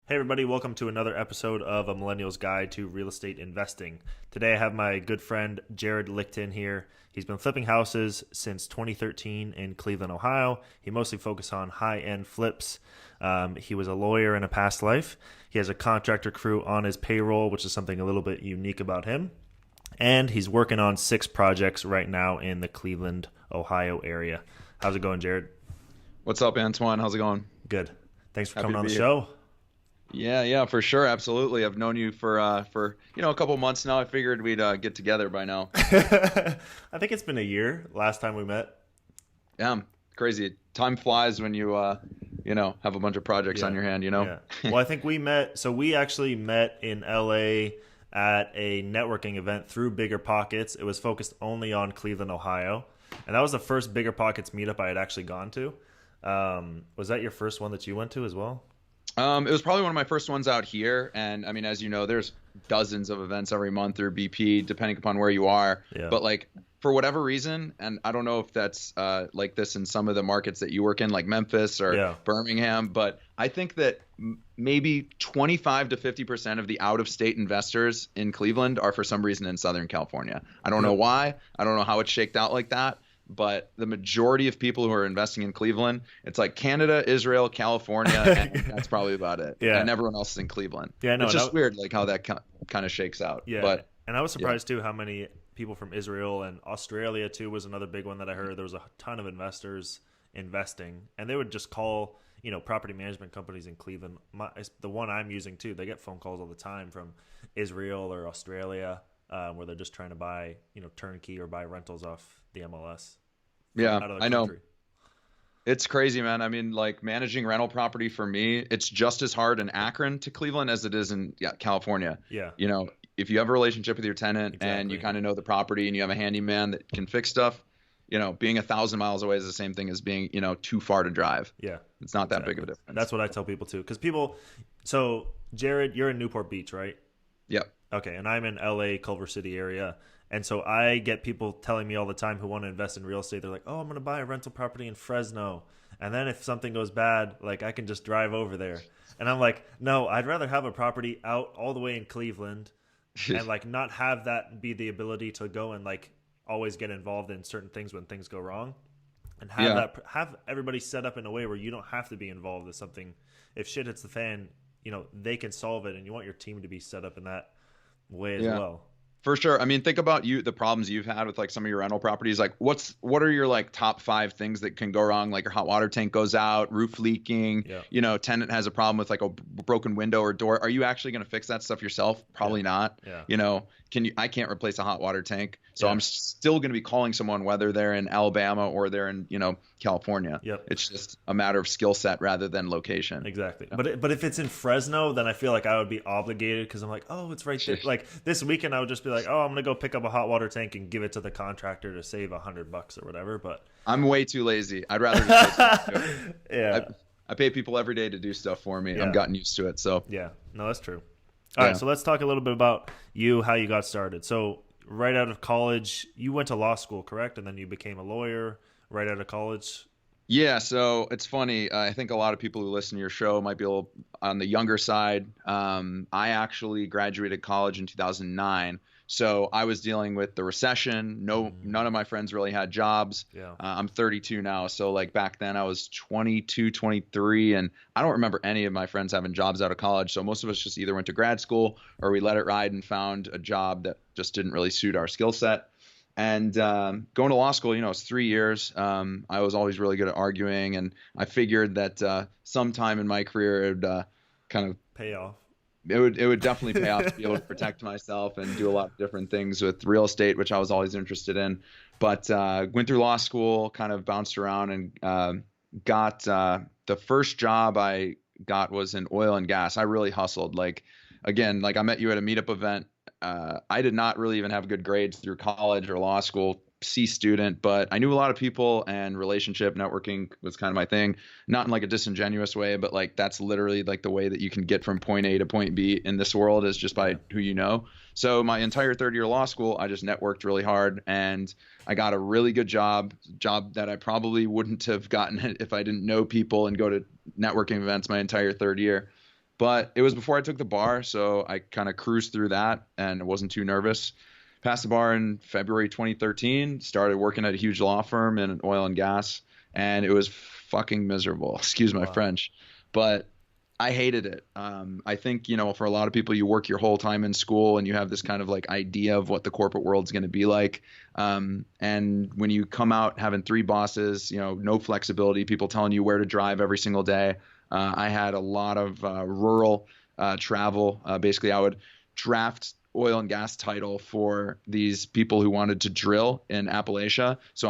Hey everybody, welcome to another episode of A Millennial's Guide to Real Estate Investing. Today I have my good friend Jared Lichtin here. He's been flipping houses since 2013 in Cleveland, Ohio. He mostly focused on high-end flips. He was a lawyer in a past life. He has a contractor crew on his payroll, which is something a little bit unique about him. And he's working on 6 projects right now in the Cleveland, Ohio area. How's it going, Jared? What's up, Antoine? How's it going? Good. Thanks for Happy coming to on the be here. show. Yeah, for sure, absolutely. I've known you for a couple months now. I figured we'd get together by now. I think it's been a year last time we met. Yeah, crazy. Time flies when you have a bunch of projects on Yeah. your hand. Yeah. Well, I think we met. So we actually met in LA at a networking event through Bigger Pockets. It was focused only on Cleveland, Ohio. And that was the first Bigger Pockets meetup I had actually gone to. Was that your first one that you went to as well? It was probably one of my first ones out here, and I mean, as you know, there's dozens of events every month through BP, depending upon where you are. Yeah. But like for whatever reason, and I don't know if that's like this in some of the markets that you work in, like Memphis or Yeah. Birmingham, but I think that maybe 25 to 50% of the out-of-state investors in Cleveland are for some reason in Southern California. I don't know why. I don't know how it's shaked out like that. But the majority of people who are investing in Cleveland, it's like Canada, Israel, California, and that's probably about it. Yeah. And everyone else is in Cleveland. Yeah, no, It's and just weird, like how that kind of shakes out. Yeah. But And I was yeah, surprised too how many people from Israel and Australia too was another big one that I heard. There was a ton of investors investing, and they would just call, property management companies in Cleveland. The one I'm using too, they get phone calls all the time from Israel or Australia, where they're just trying to buy, turnkey or buy rentals off the MLS from yeah, out of the I know. country. It's crazy, man. I mean, like managing rental property for me, it's just as hard in Akron to Cleveland as it is in California. Yeah, You know, if you have a relationship with your tenant and you exactly. kind of know the property and you have a handyman that can fix stuff, being 1,000 miles away is the same thing as being, too far to drive. Yeah, It's not that big of exactly. a difference. That's what I tell people too. Because people, so Jared, you're in Newport Beach, right? Yep. Okay, and I'm in LA, Culver City area. And so I get people telling me all the time who want to invest in real estate. They're like, "Oh, I'm going to buy a rental property in Fresno." And then if something goes bad, like I can just drive over there. And I'm like, "No, I'd rather have a property out all the way in Cleveland and like not have that be the ability to go and like always get involved in certain things when things go wrong, and have Yeah. have everybody set up in a way where you don't have to be involved with something. If shit hits the fan, they can solve it, and you want your team to be set up in that way as Yeah. well. For sure. I mean, think about the problems you've had with like some of your rental properties. Like what are your like top 5 things that can go wrong? Like your hot water tank goes out, roof leaking, Yeah. tenant has a problem with like a broken window or door. Are you actually going to fix that stuff yourself? Yeah. Probably not. Yeah. I can't replace a hot water tank. So Yeah. I'm still going to be calling someone whether they're in Alabama or they're in, California. Yep. It's just a matter of skill set rather than location. Exactly. But if it's in Fresno, then I feel like I would be obligated because I'm like, oh, it's right there. Like this weekend, I would just be like, oh, I'm gonna go pick up a hot water tank and give it to the contractor to save $100 or whatever. But I'm way too lazy. I'd rather just pay someone to do it. yeah, I pay people every day to do stuff for me. yeah, I'm gotten used to it. So yeah. No, that's true. All right, yeah. so let's talk a little bit about you, how you got started. So right out of college, you went to law school, correct? And then you became a lawyer right out of college. Yeah, so it's funny. I think a lot of people who listen to your show might be a little on the younger side. I actually graduated college in 2009. So I was dealing with the recession. None of my friends really had jobs. Yeah. I'm 32 now. So like back then I was 22, 23, and I don't remember any of my friends having jobs out of college. So most of us just either went to grad school or we let it ride and found a job that just didn't really suit our skill set. And going to law school, it's 3 years. I was always really good at arguing, and I figured that sometime in my career it would kind of Pay off. it would definitely pay off to be able to protect myself and do a lot of different things with real estate, which I was always interested in. But went through law school, kind of bounced around, and got the first job I got was in oil and gas. I really hustled. Like again, like I met you at a meetup event. I did not really even have good grades through college or law school, C student, but I knew a lot of people and relationship networking was kind of my thing. Not in like a disingenuous way, but like that's literally like the way that you can get from point A to point B in this world is just by who you know. So my entire third year of law school, I just networked really hard and I got a really good job that I probably wouldn't have gotten if I didn't know people and go to networking events my entire third year. But it was before I took the bar, so I kind of cruised through that and I wasn't too nervous. Passed the bar in February 2013, started working at a huge law firm in oil and gas, and it was fucking miserable. Excuse my Wow. French, but I hated it. I think, for a lot of people, you work your whole time in school and you have this kind of like idea of what the corporate world's going to be like. And when you come out having three bosses, no flexibility, people telling you where to drive every single day. I had a lot of rural travel. Basically, I would draft oil and gas title for these people who wanted to drill in Appalachia. So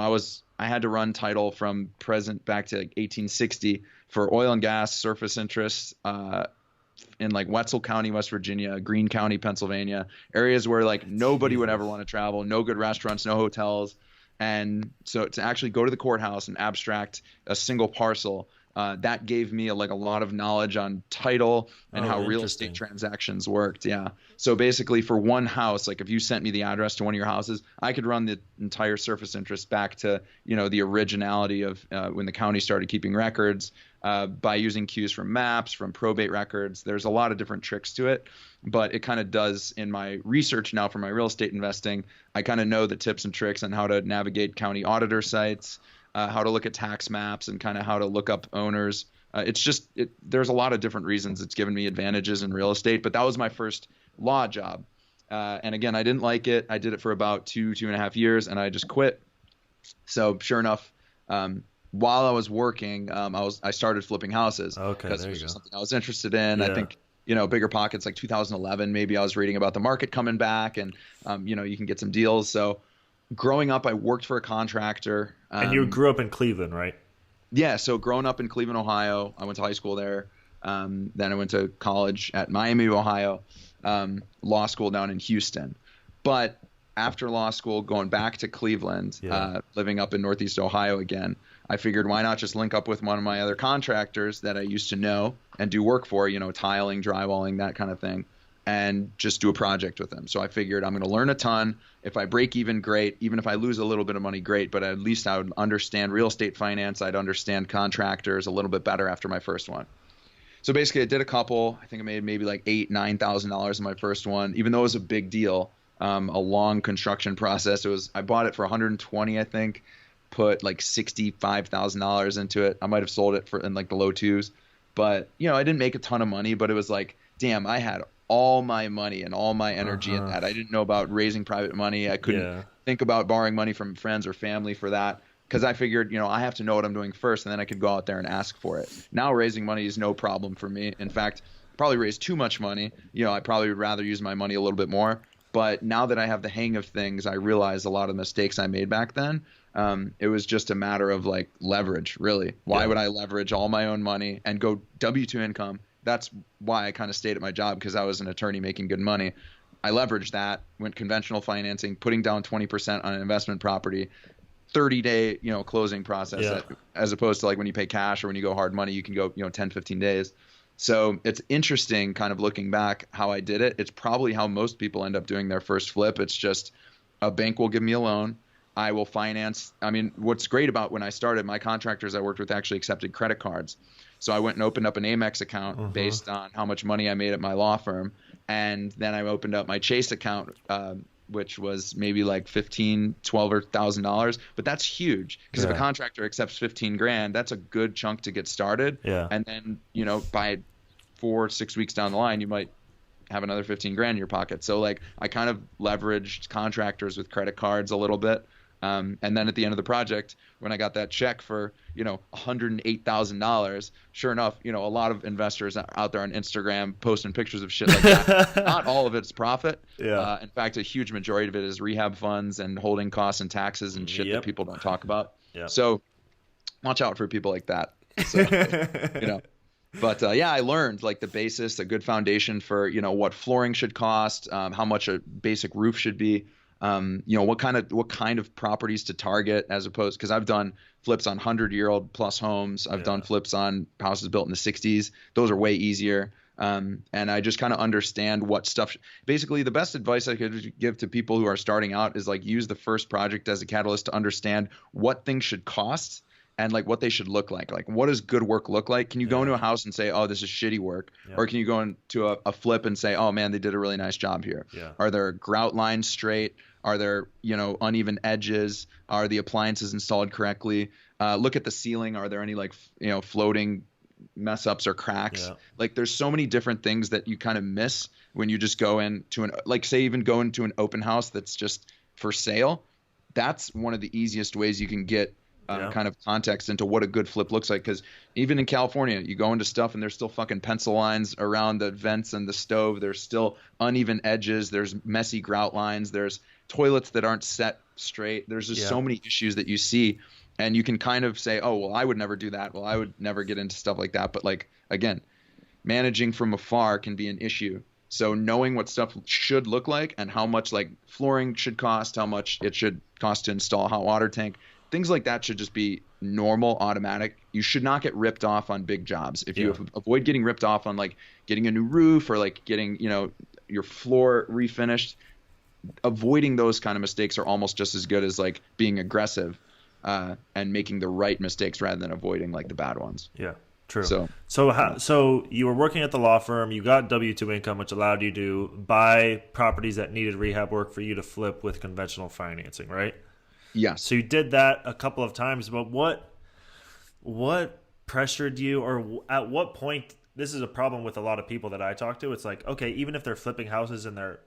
I had to run title from present back to like 1860 for oil and gas surface interests in like Wetzel County, West Virginia, Greene County, Pennsylvania, areas where like nobody would ever Jesus. want to travel, no good restaurants, no hotels. And so to actually go to the courthouse and abstract a single parcel, that gave me like a lot of knowledge on title and Oh, how real estate interesting. transactions worked. Yeah. So basically, for one house, like if you sent me the address to one of your houses, I could run the entire surface interest back to the originality of when the county started keeping records by using cues from maps, from probate records. There's a lot of different tricks to it, but it kind of does in my research now for my real estate investing. I kind of know the tips and tricks on how to navigate county auditor sites, how to look at tax maps, and kind of how to look up owners. There's a lot of different reasons it's given me advantages in real estate, but that was my first law job. And again, I didn't like it. I did it for about 2.5 years, and I just quit. So sure enough, while I was working, I started flipping houses Okay, because it there was you just go. something I was interested in. I Yeah. think bigger pockets like 2011, maybe I was reading about the market coming back, and you can get some deals. So growing up, I worked for a contractor. And you grew up in Cleveland, right? Yeah, so growing up in Cleveland, Ohio, I went to high school there. Then I went to college at Miami, Ohio, law school down in Houston. But after law school, going back to Cleveland, Yeah. living up in Northeast Ohio again, I figured why not just link up with one of my other contractors that I used to know and do work for, tiling, drywalling, that kind of thing, and just do a project with them. So I figured I'm going to learn a ton. If I break even, great. Even if I lose a little bit of money, great. But at least I would understand real estate finance. I'd understand contractors a little bit better after my first one. So basically, I did a couple. I think I made maybe like $8,000 to $9,000 in my first one, even though it was a big deal, a long construction process. I bought it for 120, I think, put like $65,000 into it. I might have sold it for in like the low twos, but I didn't make a ton of money. But it was like, damn, I had all my money and all my energy in Uh-huh. that. I didn't know about raising private money. I couldn't Yeah. think about borrowing money from friends or family for that because I figured, I have to know what I'm doing first, and then I could go out there and ask for it. Now raising money is no problem for me. In fact, probably raise too much money. I probably would rather use my money a little bit more. But now that I have the hang of things, I realize a lot of mistakes I made back then. It was just a matter of like leverage, really. Why Yeah. would I leverage all my own money and go W-2 income? That's why I kind of stayed at my job, because I was an attorney making good money. I leveraged that, went conventional financing, putting down 20% on an investment property, 30-day, closing process, Yeah. as opposed to like when you pay cash or when you go hard money, you can go, 10, 15 days. So it's interesting kind of looking back how I did it. It's probably how most people end up doing their first flip. It's just a bank will give me a loan. I will finance. I mean, what's great about when I started, my contractors I worked with actually accepted credit cards. So I went and opened up an Amex account Uh-huh. based on how much money I made at my law firm. And then I opened up my Chase account, which was maybe like 15, 12 or $1,000. But that's huge, because if a Yeah. contractor accepts 15 grand, that's a good chunk to get started. Yeah. And then, by 4 or 6 weeks down the line, you might have another 15 grand in your pocket. So like I kind of leveraged contractors with credit cards a little bit. And then at the end of the project, when I got that check for, $108,000, sure enough, a lot of investors out there on Instagram posting pictures of shit like that. Not all of it's profit. Yeah. In fact, a huge majority of it is rehab funds and holding costs and taxes and shit that Yep. people don't talk about. Yep. So watch out for people like that. So, you know, but yeah, I learned like the basis, a good foundation for, what flooring should cost, how much a basic roof should be, what kind of properties to target, as opposed, because I've done flips on 100-year-old plus homes. I've done Yeah. flips on houses built in the 60s. Those are way easier. And I just kind of understand what stuff. Basically, the best advice I could give to people who are starting out is like use the first project as a catalyst to understand what things should cost and like what they should look like. Like, what does good work look like? Can you go Yeah. into a house and say, oh, this is shitty work? Yeah. Or can you go into a flip and say, oh man, they did a really nice job here? Yeah. Are there grout lines straight? Are there, uneven edges? Are the appliances installed correctly? Look at the ceiling. Are there any like, floating mess ups or cracks? Yeah. Like, there's so many different things that you kind of miss when you just go into even go into an open house that's just for sale. That's one of the easiest ways you can get kind of context into what a good flip looks like. Because even in California, you go into stuff and there's still fucking pencil lines around the vents and the stove. There's still uneven edges. There's messy grout lines. There's toilets that aren't set straight. There's just so many issues that you see. And you can kind of say, oh, well, I would never do that. Well, I would never get into stuff like that. But like, again, managing from afar can be an issue. So knowing what stuff should look like and how much like flooring should cost, how much it should cost to install a hot water tank, things like that should just be normal, automatic. You should not get ripped off on big jobs. If you avoid getting ripped off on like getting a new roof or like getting, your floor refinished, avoiding those kind of mistakes are almost just as good as like being aggressive and making the right mistakes rather than avoiding like the bad ones. Yeah. True. So you were working at the law firm. You got W-2 income, which allowed you to buy properties that needed rehab work for you to flip with conventional financing, right? Yes. So you did that a couple of times, but what pressured you, or at what point? This is a problem with a lot of people that I talk to. It's like, okay, even if they're flipping houses and they're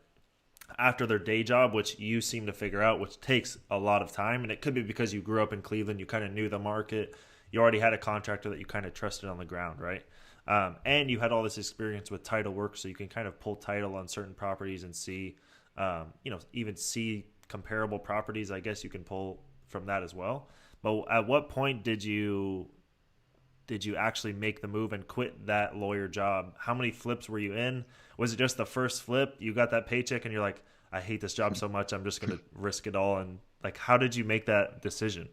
after their day job, which you seem to figure out, which takes a lot of time, and it could be because you grew up in Cleveland, you kind of knew the market. You already had a contractor that you kind of trusted on the ground, right? And you had all this experience with title work, so you can kind of pull title on certain properties and see, even see comparable properties. I guess you can pull from that as well. But at what point did you actually make the move and quit that lawyer job? How many flips were you in? Was it just the first flip? You got that paycheck and you're like, I hate this job so much, I'm just going to risk it all. And like, how did you make that decision?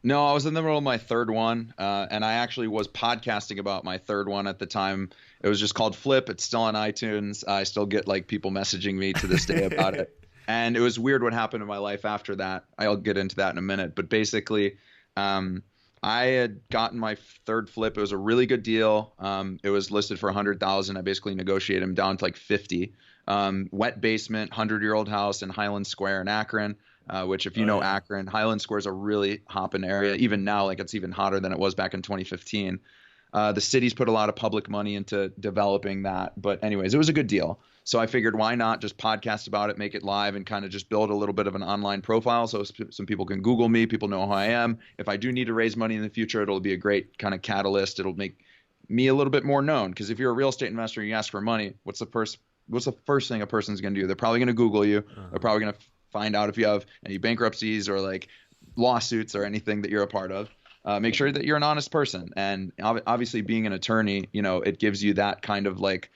No, I was in the middle of my third one, and I actually was podcasting about my third one at the time. It was just called Flip. It's still on iTunes. I still get like people messaging me to this day about it. And it was weird what happened in my life after that. I'll get into that in a minute. But basically, I had gotten my third flip. It was a really good deal. It was listed for $100,000. I basically negotiated him down to like 50. Wet basement, 100-year-old house in Highland Square in Akron. Which if you know Akron, Highland Square is a really hopping area. Even now, like it's even hotter than it was back in 2015. The city's put a lot of public money into developing that. But anyways, it was a good deal. So I figured why not just podcast about it, make it live, and kind of just build a little bit of an online profile so some people can Google me. People know who I am. If I do need to raise money in the future, it'll be a great kind of catalyst. It'll make me a little bit more known. Because if you're a real estate investor and you ask for money, what's the first thing a person's going to do? They're probably going to Google you. They're probably going to find out if you have any bankruptcies or like lawsuits or anything that you're a part of. Make sure that you're an honest person. And obviously being an attorney, it gives you that kind of like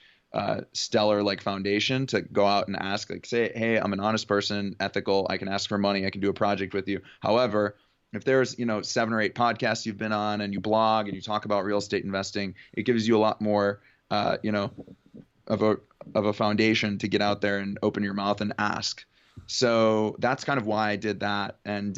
stellar like foundation to go out and ask, like say, hey, I'm an honest person, ethical. I can ask for money. I can do a project with you. However, if there's, 7 or 8 podcasts you've been on and you blog and you talk about real estate investing, it gives you a lot more, of a foundation to get out there and open your mouth and ask. So that's kind of why I did that. And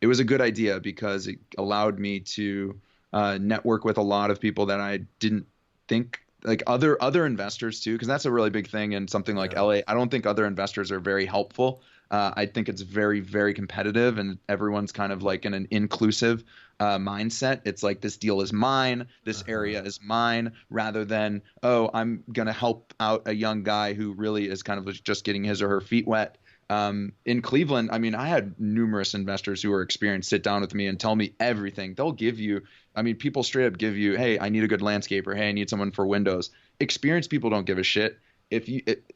it was a good idea because it allowed me to network with a lot of people that I didn't think, like other investors too, because that's a really big thing in something like LA. I don't think other investors are very helpful. I think it's very, very competitive and everyone's kind of like in an inclusive mindset. It's like this deal is mine, this area is mine, rather than, oh, I'm going to help out a young guy who really is kind of just getting his or her feet wet. In Cleveland, I mean, I had numerous investors who are experienced sit down with me and tell me everything. They'll give you, I mean, people straight up give you, hey, I need a good landscaper. Hey, I need someone for windows. Experienced people don't give a shit.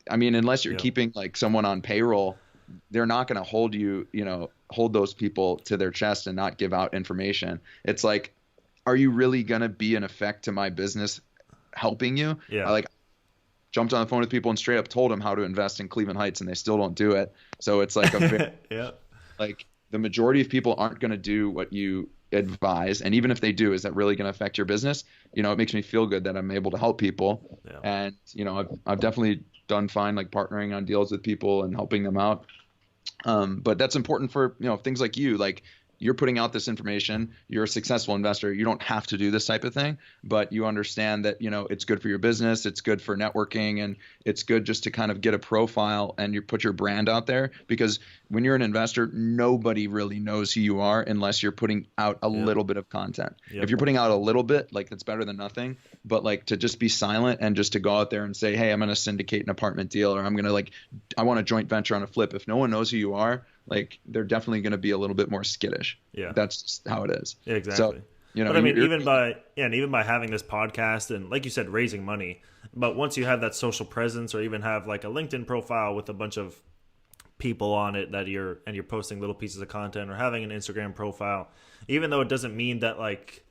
Unless you're keeping like someone on payroll, they're not going to hold those people to their chest and not give out information. It's like, are you really going to be an effect to my business helping you? Yeah. I jumped on the phone with people and straight up told them how to invest in Cleveland Heights and they still don't do it. So it's like like the majority of people aren't going to do what you advise. And even if they do, is that really going to affect your business? It makes me feel good that I'm able to help people. Yeah. And, I've definitely done fine, like partnering on deals with people and helping them out. But that's important for, things like you, like you're putting out this information. You're a successful investor. You don't have to do this type of thing, but you understand that, it's good for your business. It's good for networking, and it's good just to kind of get a profile and you put your brand out there, because when you're an investor, nobody really knows who you are unless you're putting out a little bit of content. If you're putting out a little bit, like, that's better than nothing, but like to just be silent and just to go out there and say, hey, I'm going to syndicate an apartment deal, or I'm going to I want a joint venture on a flip. If no one knows who you are, like, they're definitely going to be a little bit more skittish. Yeah. That's just how it is. Yeah, exactly. So, but I mean, even by having this podcast and, like you said, raising money, but once you have that social presence, or even have like a LinkedIn profile with a bunch of people on it that you're posting little pieces of content, or having an Instagram profile, even though it doesn't mean that like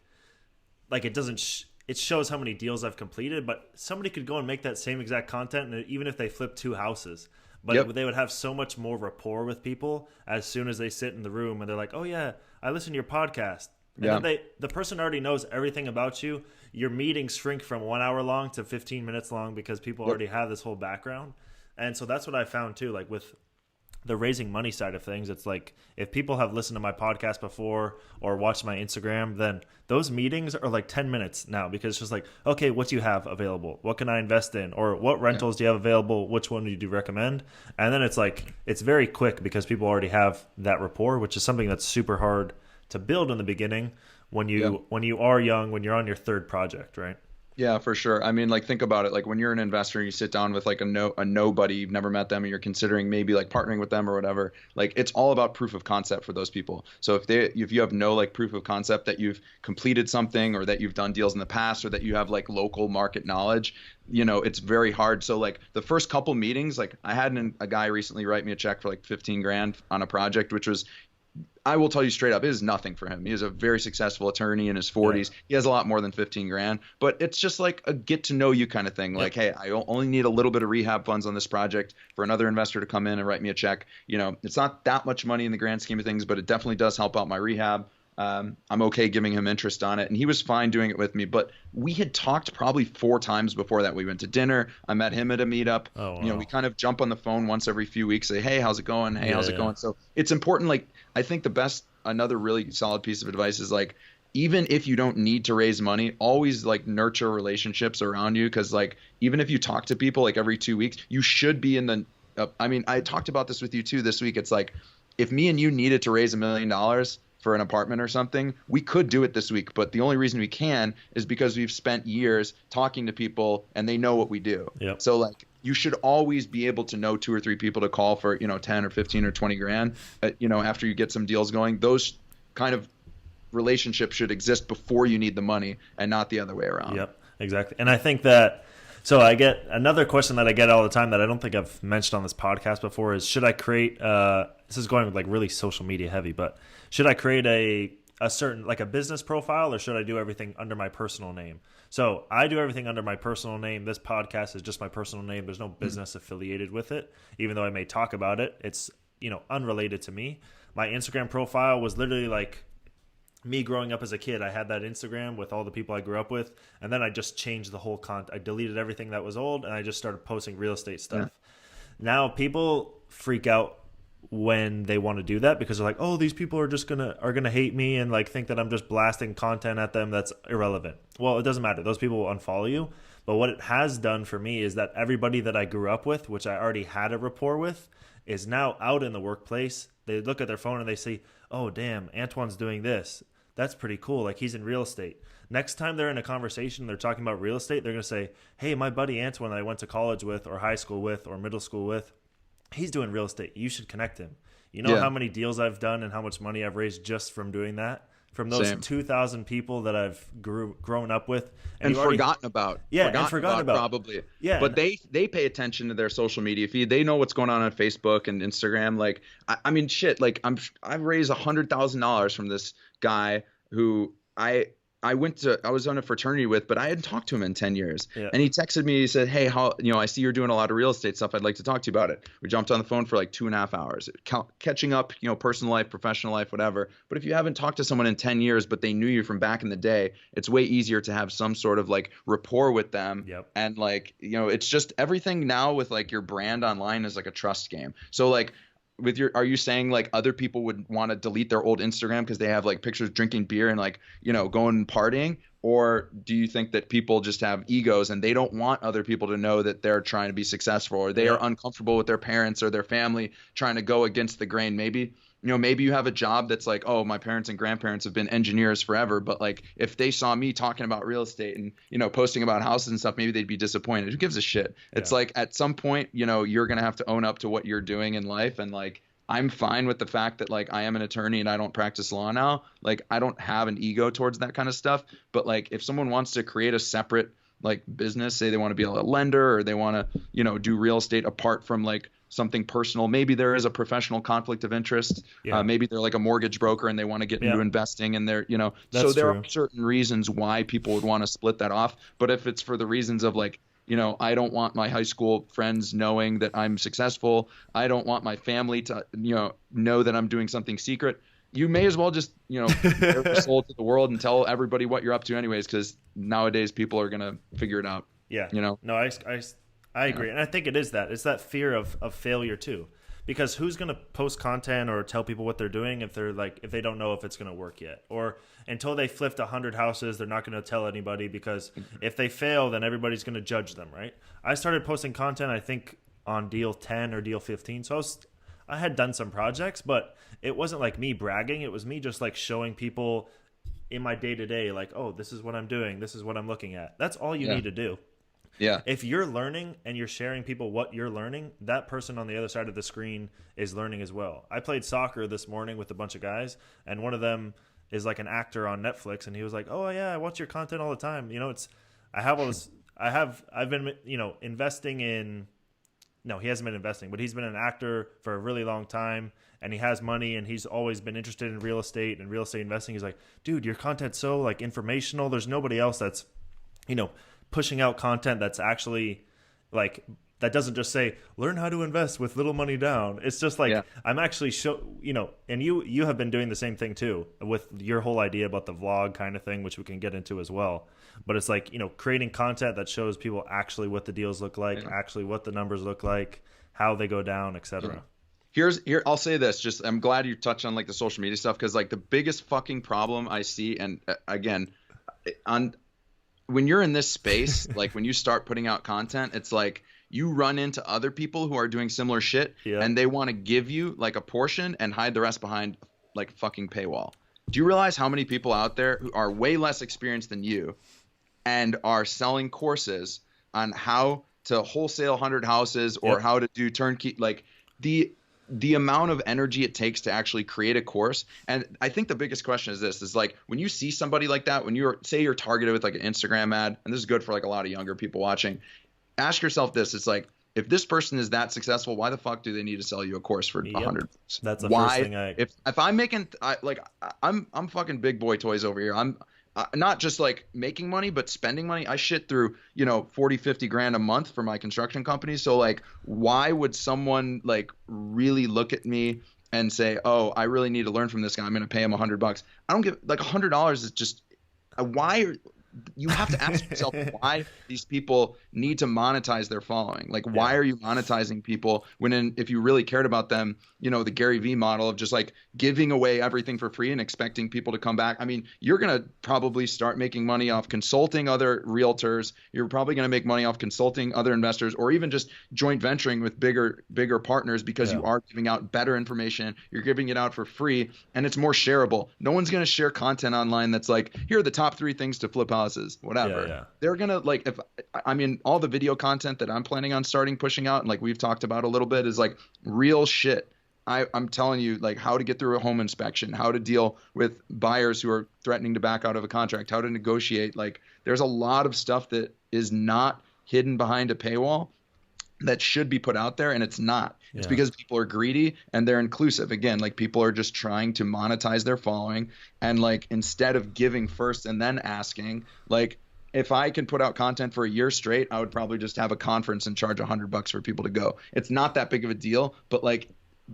it doesn't it shows how many deals I've completed, but somebody could go and make that same exact content, and even if they flip 2 houses, but they would have so much more rapport with people as soon as they sit in the room and they're like, oh yeah, I listen to your podcast. And then the person already knows everything about you. Your meetings shrink from 1 hour long to 15 minutes long because people already have this whole background. And so that's what I found too, like with the raising money side of things. It's like, if people have listened to my podcast before or watched my Instagram, then those meetings are like 10 minutes now, because it's just like, okay, what do you have available? What can I invest in? Or what rentals do you have available? Which one do you recommend? And then it's like, it's very quick because people already have that rapport, which is something that's super hard to build in the beginning when you are young, when you're on your 3rd project, right? Yeah, for sure. I mean, like, think about it. Like, when you're an investor, you sit down with like a nobody, you've never met them, and you're considering maybe like partnering with them or whatever. Like, it's all about proof of concept for those people. So if you have no like proof of concept that you've completed something, or that you've done deals in the past, or that you have like local market knowledge, it's very hard. So like the first couple meetings, like I had a guy recently write me a check for like 15 grand on a project, which was, I will tell you straight up, it is nothing for him. He is a very successful attorney in his 40s. Yeah. He has a lot more than 15 grand, but it's just like a get to know you kind of thing. Like, hey, I only need a little bit of rehab funds on this project for another investor to come in and write me a check. It's not that much money in the grand scheme of things, but it definitely does help out my rehab. I'm okay giving him interest on it, and he was fine doing it with me. But we had talked probably 4 times before that. We went to dinner. I met him at a meetup. Oh, wow. We kind of jump on the phone once every few weeks, say, hey, how's it going? Hey, how's it going? So it's important. Like, I think another really solid piece of advice is like, even if you don't need to raise money, always like nurture relationships around you. Cause like, even if you talk to people like every 2 weeks, you should be in the, I talked about this with you too this week. It's like, if me and you needed to raise $1 million for an apartment or something, we could do it this week. But the only reason we can is because we've spent years talking to people and they know what we do. Yep. So like, you should always be able to know 2 or 3 people to call for, 10 or 15 or 20 grand, after you get some deals going. Those kind of relationships should exist before you need the money, and not the other way around. Yep, exactly. And I think that, so I get another question that I get all the time that I don't think I've mentioned on this podcast before is, should I create, this is going like really social media heavy, but should I create a certain, like a business profile, or should I do everything under my personal name? So I do everything under my personal name. This podcast is just my personal name. There's no business affiliated with it, even though I may talk about it. It's, unrelated to me. My Instagram profile was literally like me growing up as a kid. I had that Instagram with all the people I grew up with, and then I just changed the whole content. I deleted everything that was old, and I just started posting real estate stuff. Yeah. Now people freak out when they want to do that, because they're like, oh, these people are just gonna hate me and like think that I'm just blasting content at them that's irrelevant. Well, it doesn't matter. Those people will unfollow you. But what it has done for me is that everybody that I grew up with, which I already had a rapport with, is now out in the workplace. They look at their phone and they see, oh, damn, Antoine's doing this. That's pretty cool. Like, he's in real estate. Next time they're in a conversation, they're talking about real estate, they're going to say, hey, my buddy Antoine that I went to college with or high school with or middle school with, he's doing real estate. You should connect him. You know how many deals I've done and how much money I've raised just from doing that? From those 2,000 people that I've grown up with. And forgotten about. Yeah, forgotten about. Probably. Yeah. But they pay attention to their social media feed. They know what's going on Facebook and Instagram. Like, I mean, shit, like I've raised $100,000 from this guy who I was on a fraternity with, but I hadn't talked to him in 10 years. Yeah. And he texted me, he said, hey, I see you're doing a lot of real estate stuff. I'd like to talk to you about it. We jumped on the phone for like 2.5 hours, catching up, personal life, professional life, whatever. But if you haven't talked to someone in 10 years, but they knew you from back in the day, it's way easier to have some sort of like rapport with them. Yep. And like, it's just everything now with like your brand online is like a trust game. So like, are you saying like other people would want to delete their old Instagram because they have like pictures drinking beer and like, going and partying? Or do you think that people just have egos and they don't want other people to know that they're trying to be successful, or they are uncomfortable with their parents or their family trying to go against the grain? Maybe, maybe you have a job that's like, oh, my parents and grandparents have been engineers forever, but like if they saw me talking about real estate and, posting about houses and stuff, maybe they'd be disappointed. Who gives a shit? It's like at some point, you're going to have to own up to what you're doing in life. And like, I'm fine with the fact that like I am an attorney and I don't practice law now. Like I don't have an ego towards that kind of stuff. But like if someone wants to create a separate like business, say they want to be a lender or they want to, do real estate apart from like something personal, maybe there is a professional conflict of interest. Maybe they're like a mortgage broker and they want to get into investing and they're, so there are certain reasons why people would want to split that off. But if it's for the reasons of like, I don't want my high school friends knowing that I'm successful, I don't want my family to, know that I'm doing something secret, you may as well just, bare your soul to the world and tell everybody what you're up to anyways, because nowadays people are going to figure it out. Yeah. No, I agree. And I think it's that fear of failure too. Because who's going to post content or tell people what they're doing if they don't know if it's going to work yet? Or until they flipped 100 houses, they're not going to tell anybody, because if they fail, then everybody's going to judge them, right? I started posting content, I think, on deal 10 or deal 15. So I had done some projects, but it wasn't like me bragging. It was me just like showing people in my day-to-day, like, oh, this is what I'm doing. This is what I'm looking at. That's all you need to do. Yeah. If you're learning and you're sharing people what you're learning, that person on the other side of the screen is learning as well. I played soccer this morning with a bunch of guys, and one of them is like an actor on Netflix, and he was like, "Oh yeah, I watch your content all the time." I've been, investing in. No, he hasn't been investing, but he's been an actor for a really long time, and he has money, and he's always been interested in real estate and real estate investing. He's like, "Dude, your content's so like informational. There's nobody else that's, pushing out content that's actually like that doesn't just say learn how to invest with little money down." It's just like I'm actually and you have been doing the same thing too with your whole idea about the vlog kind of thing, which we can get into as well. But it's like, creating content that shows people actually what the deals look like, actually what the numbers look like, how they go down, etc. Here, I'll say this, just I'm glad you touched on like the social media stuff, because like the biggest fucking problem I see, and again, when you're in this space, like when you start putting out content, it's like you run into other people who are doing similar shit and they want to give you like a portion and hide the rest behind like fucking paywall. Do you realize how many people out there who are way less experienced than you and are selling courses on how to wholesale 100 houses or how to do turnkey, like the amount of energy it takes to actually create a course? And I think the biggest question is this, is like when you see somebody like that, when you're targeted with like an Instagram ad, and this is good for like a lot of younger people watching, ask yourself this, it's like, if this person is that successful, why the fuck do they need to sell you a course for $100? That's the first thing if I'm making I'm fucking big boy toys over here. I'm not just like making money, but spending money. I shit through, 40, 50 grand a month for my construction company. So like, why would someone like really look at me and say, oh, I really need to learn from this guy, I'm going to pay him $100? I don't give, like, $100 is just why. You have to ask yourself why these people need to monetize their following. Like, why are you monetizing people when if you really cared about them, the Gary Vee model of just like giving away everything for free and expecting people to come back. I mean, you're going to probably start making money off consulting other realtors. You're probably going to make money off consulting other investors, or even just joint venturing with bigger partners, because you are giving out better information. You're giving it out for free, and it's more shareable. No one's going to share content online that's like, here are the top 3 things to flip houses, whatever. They're going to like, all the video content that I'm planning on pushing out, and like we've talked about a little bit, is like real shit. I'm telling you, like, how to get through a home inspection, how to deal with buyers who are threatening to back out of a contract, how to negotiate. Like, there's a lot of stuff that is not hidden behind a paywall that should be put out there, and it's not. It's because people are greedy and they're inclusive. Again, like, people are just trying to monetize their following, and like, instead of giving first and then asking, like, if I can put out content for a year straight, I would probably just have a conference and charge $100 for people to go. It's not that big of a deal, but like,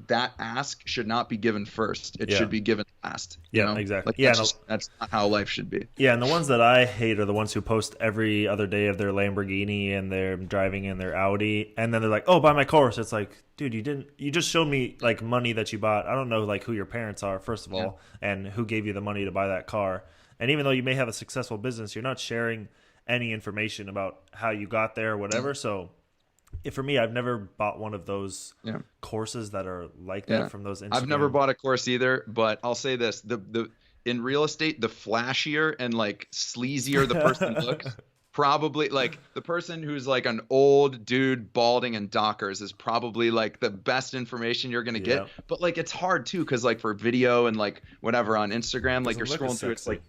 that ask should not be given first. It should be given last. Yeah, exactly. Like that's not how life should be. Yeah, and the ones that I hate are the ones who post every other day of their Lamborghini and they're driving in their Audi, and then they're like, "Oh, buy my course." It's like, dude, you just showed me like money that you bought. I don't know like who your parents are, first of all, and who gave you the money to buy that car. And even though you may have a successful business, you're not sharing any information about how you got there or whatever. So for me, I've never bought one of those courses that are like that from those Instagram. I've never bought a course either, but I'll say this, the in real estate, the flashier and like sleazier the person looks, probably like the person who's like an old dude balding in Dockers is probably like the best information you're going to get. But like it's hard too, because like for video and like whatever on Instagram, like you're scrolling through, it's like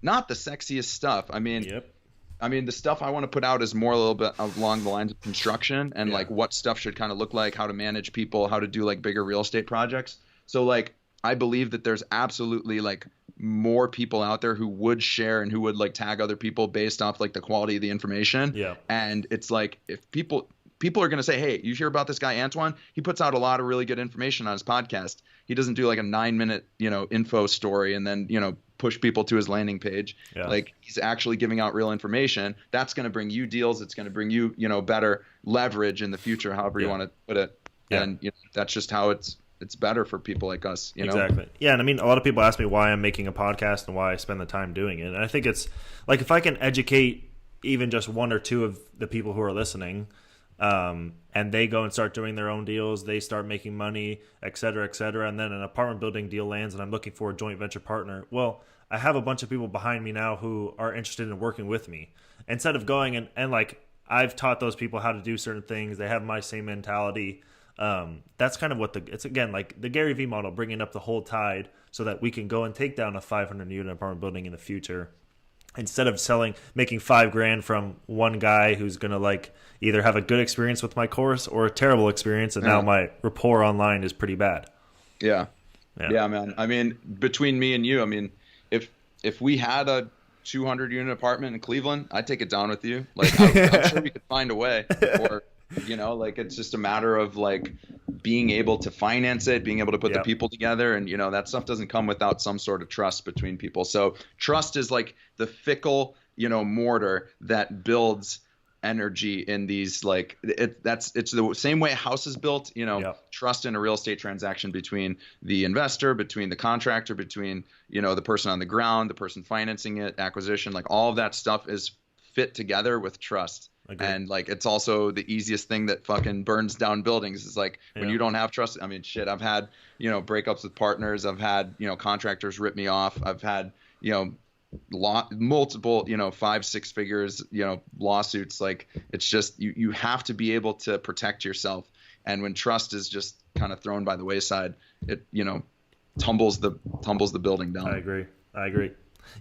not the sexiest stuff. I mean, the stuff I want to put out is more a little bit along the lines of construction and like what stuff should kind of look like, how to manage people, how to do like bigger real estate projects. So like I believe that there's absolutely like more people out there who would share and who would like tag other people based off like the quality of the information. Yeah. And it's like if people are going to say, hey, you hear about this guy, Antoine? He puts out a lot of really good information on his podcast. He doesn't do like a 9-minute, info story and then, push people to his landing page. Yeah. Like he's actually giving out real information. That's going to bring you deals. It's going to bring you, better leverage in the future, however you want to put it. Yeah. And that's just how it's better for people like us. Exactly. Yeah. And I mean, a lot of people ask me why I'm making a podcast and why I spend the time doing it. And I think it's like, if I can educate even just one or two of the people who are listening, and they go and start doing their own deals, they start making money, et cetera, and then an apartment building deal lands and I'm looking for a joint venture partner. Well, I have a bunch of people behind me now who are interested in working with me. Instead of going and like I've taught those people how to do certain things, they have my same mentality. That's kind of what it's again like the Gary Vee model, bringing up the whole tide so that we can go and take down a 500 unit apartment building in the future. Instead of making $5,000 from one guy who's going to like either have a good experience with my course or a terrible experience. And now my rapport online is pretty bad. Yeah, man. I mean, between me and you, I mean, if we had a 200 unit apartment in Cleveland, I'd take it down with you. Like I'm sure we could find a way, or, like it's just a matter of like being able to finance it, being able to put the people together. And, that stuff doesn't come without some sort of trust between people. So trust is like the fickle, mortar that builds energy in these, like it's the same way a house is built, trust in a real estate transaction between the investor, between the contractor, between, the person on the ground, the person financing it, acquisition, like all of that stuff is fit together with trust. Agreed. And like it's also the easiest thing that fucking burns down buildings is like when you don't have trust. I mean, shit, I've had, breakups with partners. I've had, contractors rip me off. I've had, multiple, 5-6 figures, lawsuits. Like it's just you have to be able to protect yourself. And when trust is just kind of thrown by the wayside, it, tumbles the building down. I agree.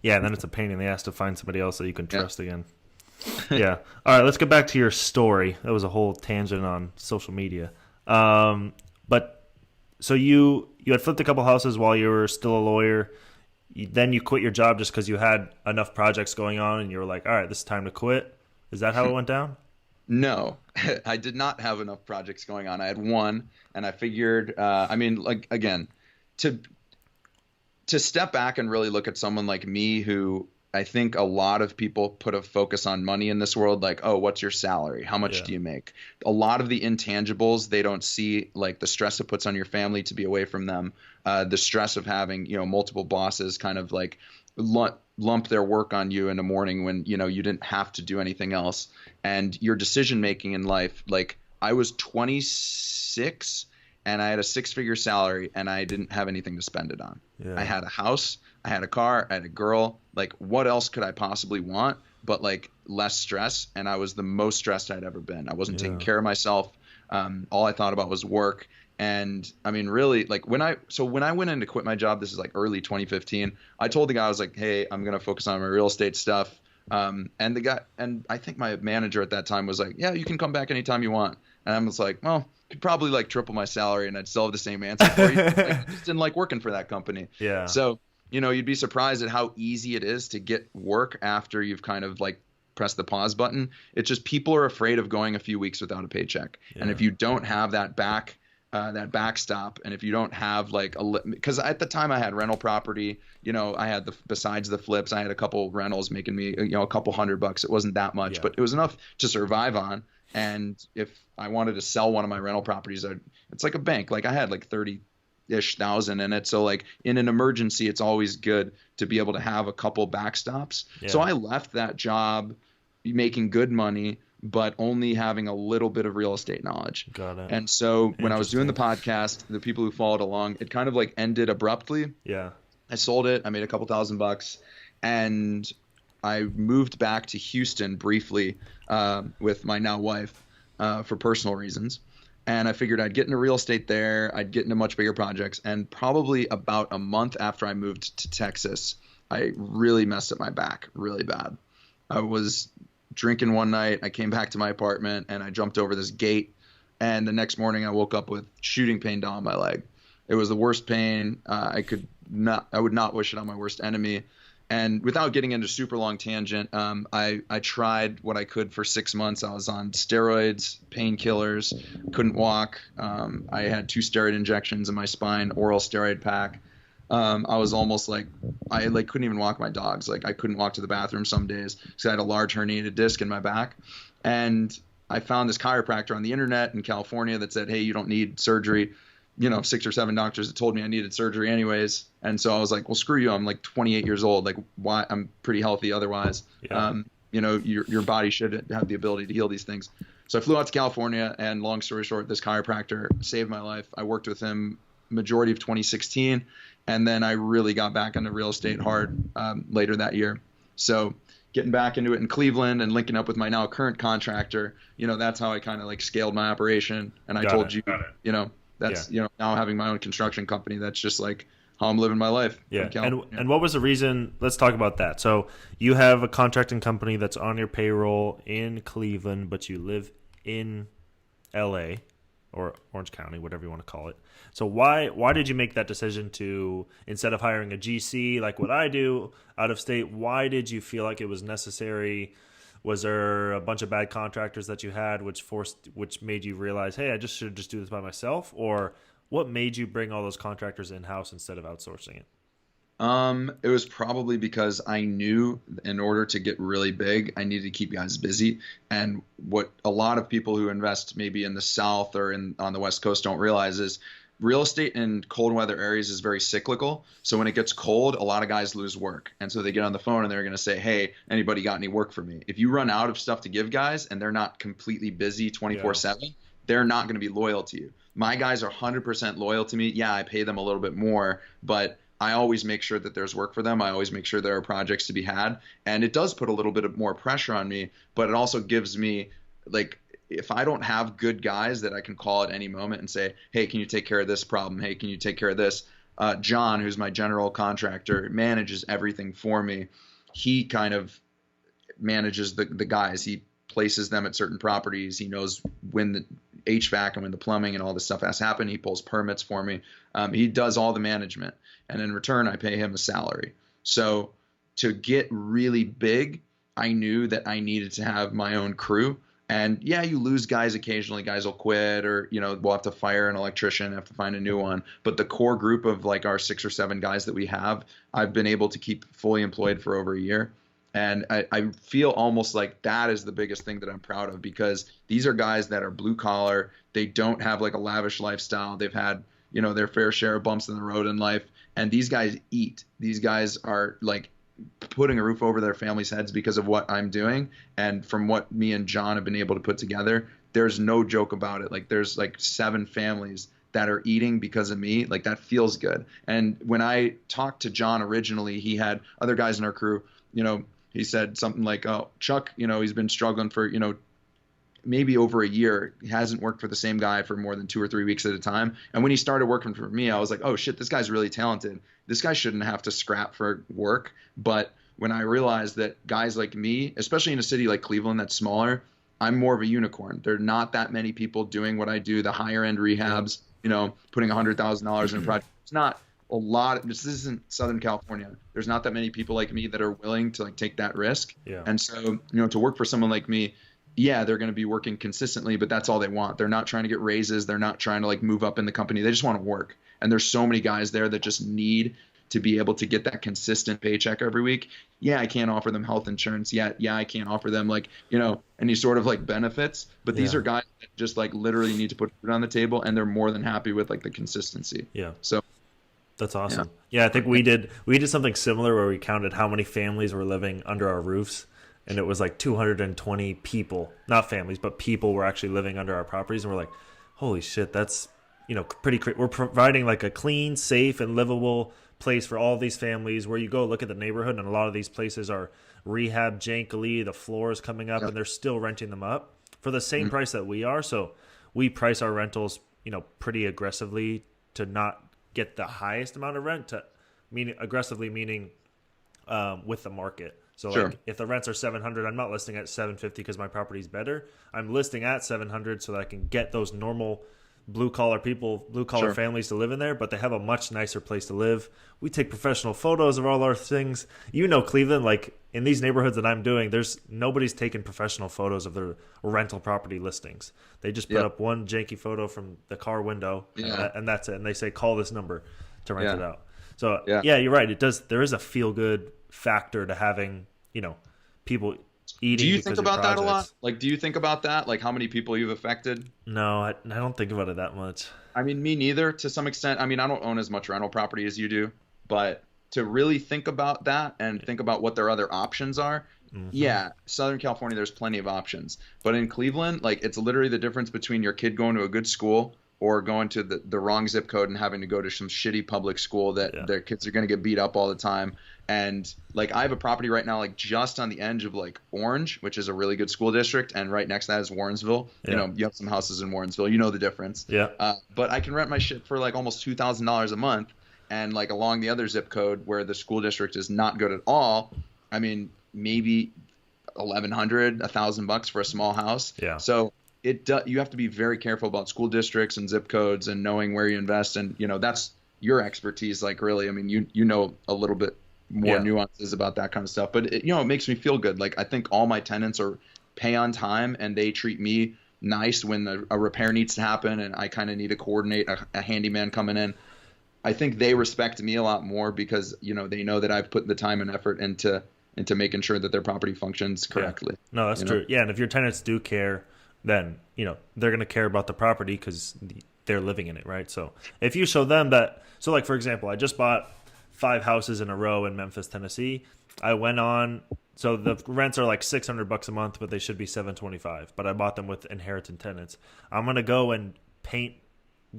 Yeah. And then it's a pain in the ass to find somebody else that you can trust again. Yeah. All right. Let's get back to your story. That was a whole tangent on social media. But so you had flipped a couple houses while you were still a lawyer. Then you quit your job just because you had enough projects going on and you were like, all right, this is time to quit. Is that how it went down? No, I did not have enough projects going on. I had one, and I figured, like again, to step back and really look at someone like me who I think a lot of people put a focus on money in this world, like, oh, what's your salary? How much do you make? A lot of the intangibles, they don't see, like the stress it puts on your family to be away from them, the stress of having, multiple bosses kind of like lump their work on you in the morning when, you didn't have to do anything else. And your decision making in life, like I was 26 and I had a 6-figure salary and I didn't have anything to spend it on. Yeah. I had a house, I had a car, I had a girl. Like what else could I possibly want but like less stress? And I was the most stressed I'd ever been. I wasn't taking care of myself. All I thought about was work. And I mean, really, like when I went in to quit my job, this is like early 2015, I told the guy, I was like, hey, I'm going to focus on my real estate stuff. And I think my manager at that time was like, yeah, you can come back anytime you want. And I was like, well, could probably like triple my salary and I'd still have the same answer for you. Like, I just didn't like working for that company. Yeah. So, you'd be surprised at how easy it is to get work after you've kind of like pressed the pause button. It's just people are afraid of going a few weeks without a paycheck. Yeah. And if you don't have that back, that backstop. And if you don't have like because at the time I had rental property, I had besides the flips, I had a couple rentals making me, a couple $100. It wasn't that much, but it was enough to survive on. And if I wanted to sell one of my rental properties, it's like a bank. Like I had like 30-ish thousand in it. So like in an emergency, it's always good to be able to have a couple backstops. Yeah. So I left that job making good money, but only having a little bit of real estate knowledge. Got it. And so when I was doing the podcast, the people who followed along, it kind of like ended abruptly. Yeah. I sold it. I made a couple $1,000, and I moved back to Houston briefly with my now wife for personal reasons. And I figured I'd get into real estate there. I'd get into much bigger projects. And probably about a month after I moved to Texas, I really messed up my back really bad. I was drinking one night. I came back to my apartment and I jumped over this gate. And the next morning I woke up with shooting pain down my leg. It was the worst pain. I would not wish it on my worst enemy. And without getting into super long tangent, I tried what I could for 6 months. I was on steroids, painkillers, couldn't walk. I had 2 steroid injections in my spine, oral steroid pack. I was almost like, I couldn't even walk my dogs. Like I couldn't walk to the bathroom some days because I had a large herniated disc in my back. And I found this chiropractor on the internet in California that said, hey, you don't need surgery. 6 or 7 doctors that told me I needed surgery anyways. And so I was like, well, screw you. I'm like 28 years old. Like why? I'm pretty healthy otherwise. Yeah. Your body should have the ability to heal these things. So I flew out to California, and long story short, this chiropractor saved my life. I worked with him majority of 2016. And then I really got back into real estate hard later that year. So getting back into it in Cleveland and linking up with my now current contractor, that's how I kind of like scaled my operation. And I told you, that's, now having my own construction company, that's just like how I'm living my life. Yeah. And what was the reason? Let's talk about that. So you have a contracting company that's on your payroll in Cleveland, but you live in LA or Orange County, whatever you want to call it. So why did you make that decision to, instead of hiring a GC like what I do out of state, why did you feel like it was necessary? Was there a bunch of bad contractors that you had which made you realize, hey, I should just do this by myself? Or what made you bring all those contractors in-house instead of outsourcing it? It was probably because I knew in order to get really big, I needed to keep guys busy. And what a lot of people who invest maybe in the South or on the West Coast don't realize is real estate in cold weather areas is very cyclical. So when it gets cold, a lot of guys lose work. And so they get on the phone and they're going to say, hey, anybody got any work for me? If you run out of stuff to give guys and they're not completely busy 24/7, they're not going to be loyal to you. My guys are 100% loyal to me. Yeah, I pay them a little bit more, but I always make sure that there's work for them. I always make sure there are projects to be had. And it does put a little bit of more pressure on me, but it also gives me, like, if I don't have good guys that I can call at any moment and say, hey, can you take care of this problem? Hey, can you take care of this? John, who's my general contractor, manages everything for me. He kind of manages the guys. He places them at certain properties. He knows when the HVAC and when the plumbing and all this stuff has happened. He pulls permits for me. He does all the management. And in return, I pay him a salary. So to get really big, I knew that I needed to have my own crew. And yeah, you lose guys occasionally. Guys will quit, or we'll have to fire an electrician, have to find a new one. But the core group of like our 6 or 7 guys that we have, I've been able to keep fully employed for over a year. And I feel almost like that is the biggest thing that I'm proud of, because these are guys that are blue collar. They don't have like a lavish lifestyle. They've had their fair share of bumps in the road in life. And these guys eat. These guys are like putting a roof over their families' heads because of what I'm doing. And from what me and John have been able to put together, there's no joke about it. Like there's like 7 families that are eating because of me. Like that feels good. And when I talked to John originally, he had other guys in our crew, he said something like, oh, Chuck, he's been struggling for, maybe over a year. He hasn't worked for the same guy for more than 2 or 3 weeks at a time. And when he started working for me, I was like, oh shit, this guy's really talented. This guy shouldn't have to scrap for work. But when I realized that guys like me, especially in a city like Cleveland that's smaller, I'm more of a unicorn. There are not that many people doing what I do, the higher end rehabs, putting $100,000 in a project. It's not a lot. This isn't Southern California. There's not that many people like me that are willing to like take that risk. Yeah. And so, to work for someone like me, yeah, they're going to be working consistently, but that's all they want. They're not trying to get raises. They're not trying to like move up in the company. They just want to work. And there's so many guys there that just need to be able to get that consistent paycheck every week. Yeah, I can't offer them health insurance. Yeah, I can't offer them like, any sort of like benefits. But these are guys that just like literally need to put food on the table, and they're more than happy with like the consistency. Yeah. So that's awesome. Yeah, I think we did something similar where we counted how many families were living under our roofs. And it was like 220 people, not families, but people were actually living under our properties. And we're like, holy shit, that's, pretty crazy. We're providing like a clean, safe, and livable place for all these families where you go look at the neighborhood. And a lot of these places are rehab jankily. The floor is coming up and they're still renting them up for the same price that we are. So we price our rentals, pretty aggressively to not get the highest amount of rent, meaning with the market. So like if the rents are $700, I'm not listing at $750 because my property's better. I'm listing at $700 so that I can get those normal blue collar families to live in there, but they have a much nicer place to live. We take professional photos of all our things. Cleveland, like in these neighborhoods that I'm doing, nobody's taking professional photos of their rental property listings. They just put up one janky photo from the car window and that's it. And they say, call this number to rent it out. So yeah, you're right. There is a feel good factor to having, people eating. Do you think about that a lot? Like, do you think about that? Like how many people you've affected? No, I don't think about it that much. I mean, me neither to some extent. I mean, I don't own as much rental property as you do, but to really think about that and think about what their other options are. Yeah, Southern California, there's plenty of options. But in Cleveland, like it's literally the difference between your kid going to a good school or going to the wrong zip code and having to go to some shitty public school that their kids are going to get beat up all the time. And like I have a property right now, like just on the edge of like Orange, which is a really good school district, and right next to that is Warrensville. You have some houses in Warrensville, the difference. But I can rent my shit for like almost $2,000 a month, and like along the other zip code where the school district is not good at all, I mean maybe $1,100, $1,000 for a small house. So you have to be very careful about school districts and zip codes and knowing where you invest, and that's your expertise. Like really, I mean you know a little bit more nuances about that kind of stuff, but it makes me feel good. Like I think all my tenants pay on time and they treat me nice when a repair needs to happen and I kind of need to coordinate a handyman coming in. I think they respect me a lot more because they know that I've put the time and effort into making sure that their property functions correctly. No, that's true. And if your tenants do care, then they're going to care about the property because they're living in it, right? So if you show them that, so like for example, I just bought 5 houses in a row in Memphis, Tennessee. I went on, so the rents are like $600 a month, but they should be $725. But I bought them with inherited tenants. I'm gonna go and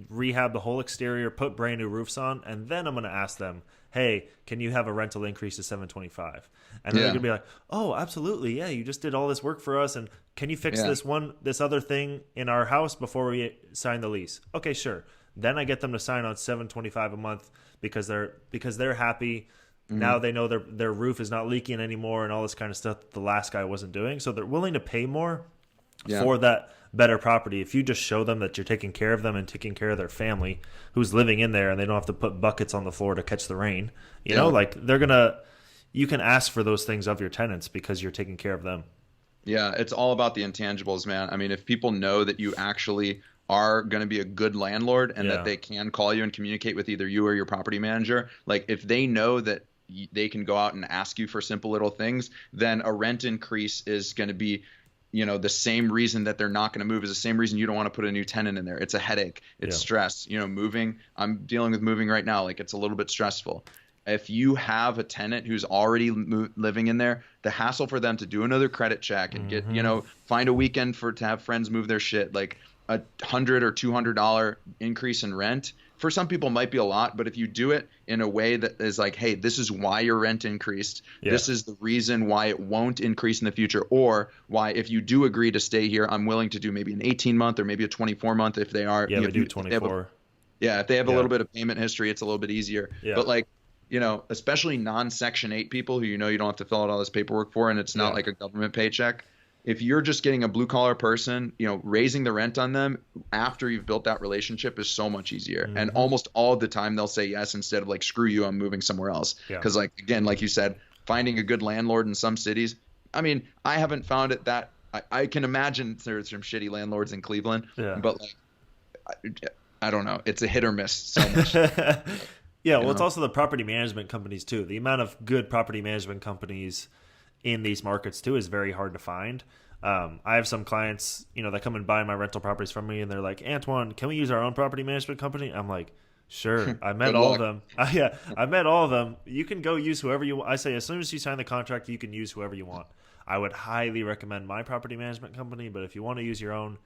rehab the whole exterior, put brand new roofs on, and then I'm gonna ask them, hey, can you have a rental increase to $725? And they're gonna be like, oh, absolutely, yeah, you just did all this work for us, and can you fix this other thing in our house before we sign the lease? Okay, sure. Then I get them to sign on $725 a month because they're happy. Now they know their roof is not leaking anymore and all this kind of stuff that the last guy wasn't doing. So they're willing to pay more for that better property. If you just show them that you're taking care of them and taking care of their family who's living in there and they don't have to put buckets on the floor to catch the rain, like you can ask for those things of your tenants because you're taking care of them. Yeah, it's all about the intangibles, man. I mean, if people know that you actually are going to be a good landlord and that they can call you and communicate with either you or your property manager, like if they know that they can go out and ask you for simple little things, then a rent increase is going to be, the same reason that they're not going to move is the same reason you don't want to put a new tenant in there. It's a headache. It's stress. Moving. I'm dealing with moving right now. Like it's a little bit stressful. If you have a tenant who's already living in there, the hassle for them to do another credit check and get, find a weekend to have friends move their shit, like a $100 or $200 increase in rent for some people might be a lot, but if you do it in a way that is like, hey, this is why your rent increased. This is the reason why it won't increase in the future, or why if you do agree to stay here, I'm willing to do maybe an 18-month or maybe a 24-month if they are. Yeah, we do 24. If they have a little bit of payment history, it's a little bit easier. But like, especially non-Section 8 people who you don't have to fill out all this paperwork for, and it's not like a government paycheck. If you're just getting a blue collar person, raising the rent on them after you've built that relationship is so much easier. And almost all the time they'll say yes instead of like, screw you, I'm moving somewhere else. Because like, again, like you said, finding a good landlord in some cities, I mean, I haven't found it that I can imagine there's some shitty landlords in Cleveland, Yeah. but like I don't know, it's a hit or miss so much. Yeah, You well, it's know? also the property management companies too. The amount of good property management companies in these markets too is very hard to find. I have some clients, that come and buy my rental properties from me, and they're like, "Antoine, can we use our own property management company?" I'm like, "Sure." I met Good all of luck. them. Yeah, I met all of them. You can go use whoever you want. I say as soon as you sign the contract, you can use whoever you want. I would highly recommend my property management company, but if you want to use your own,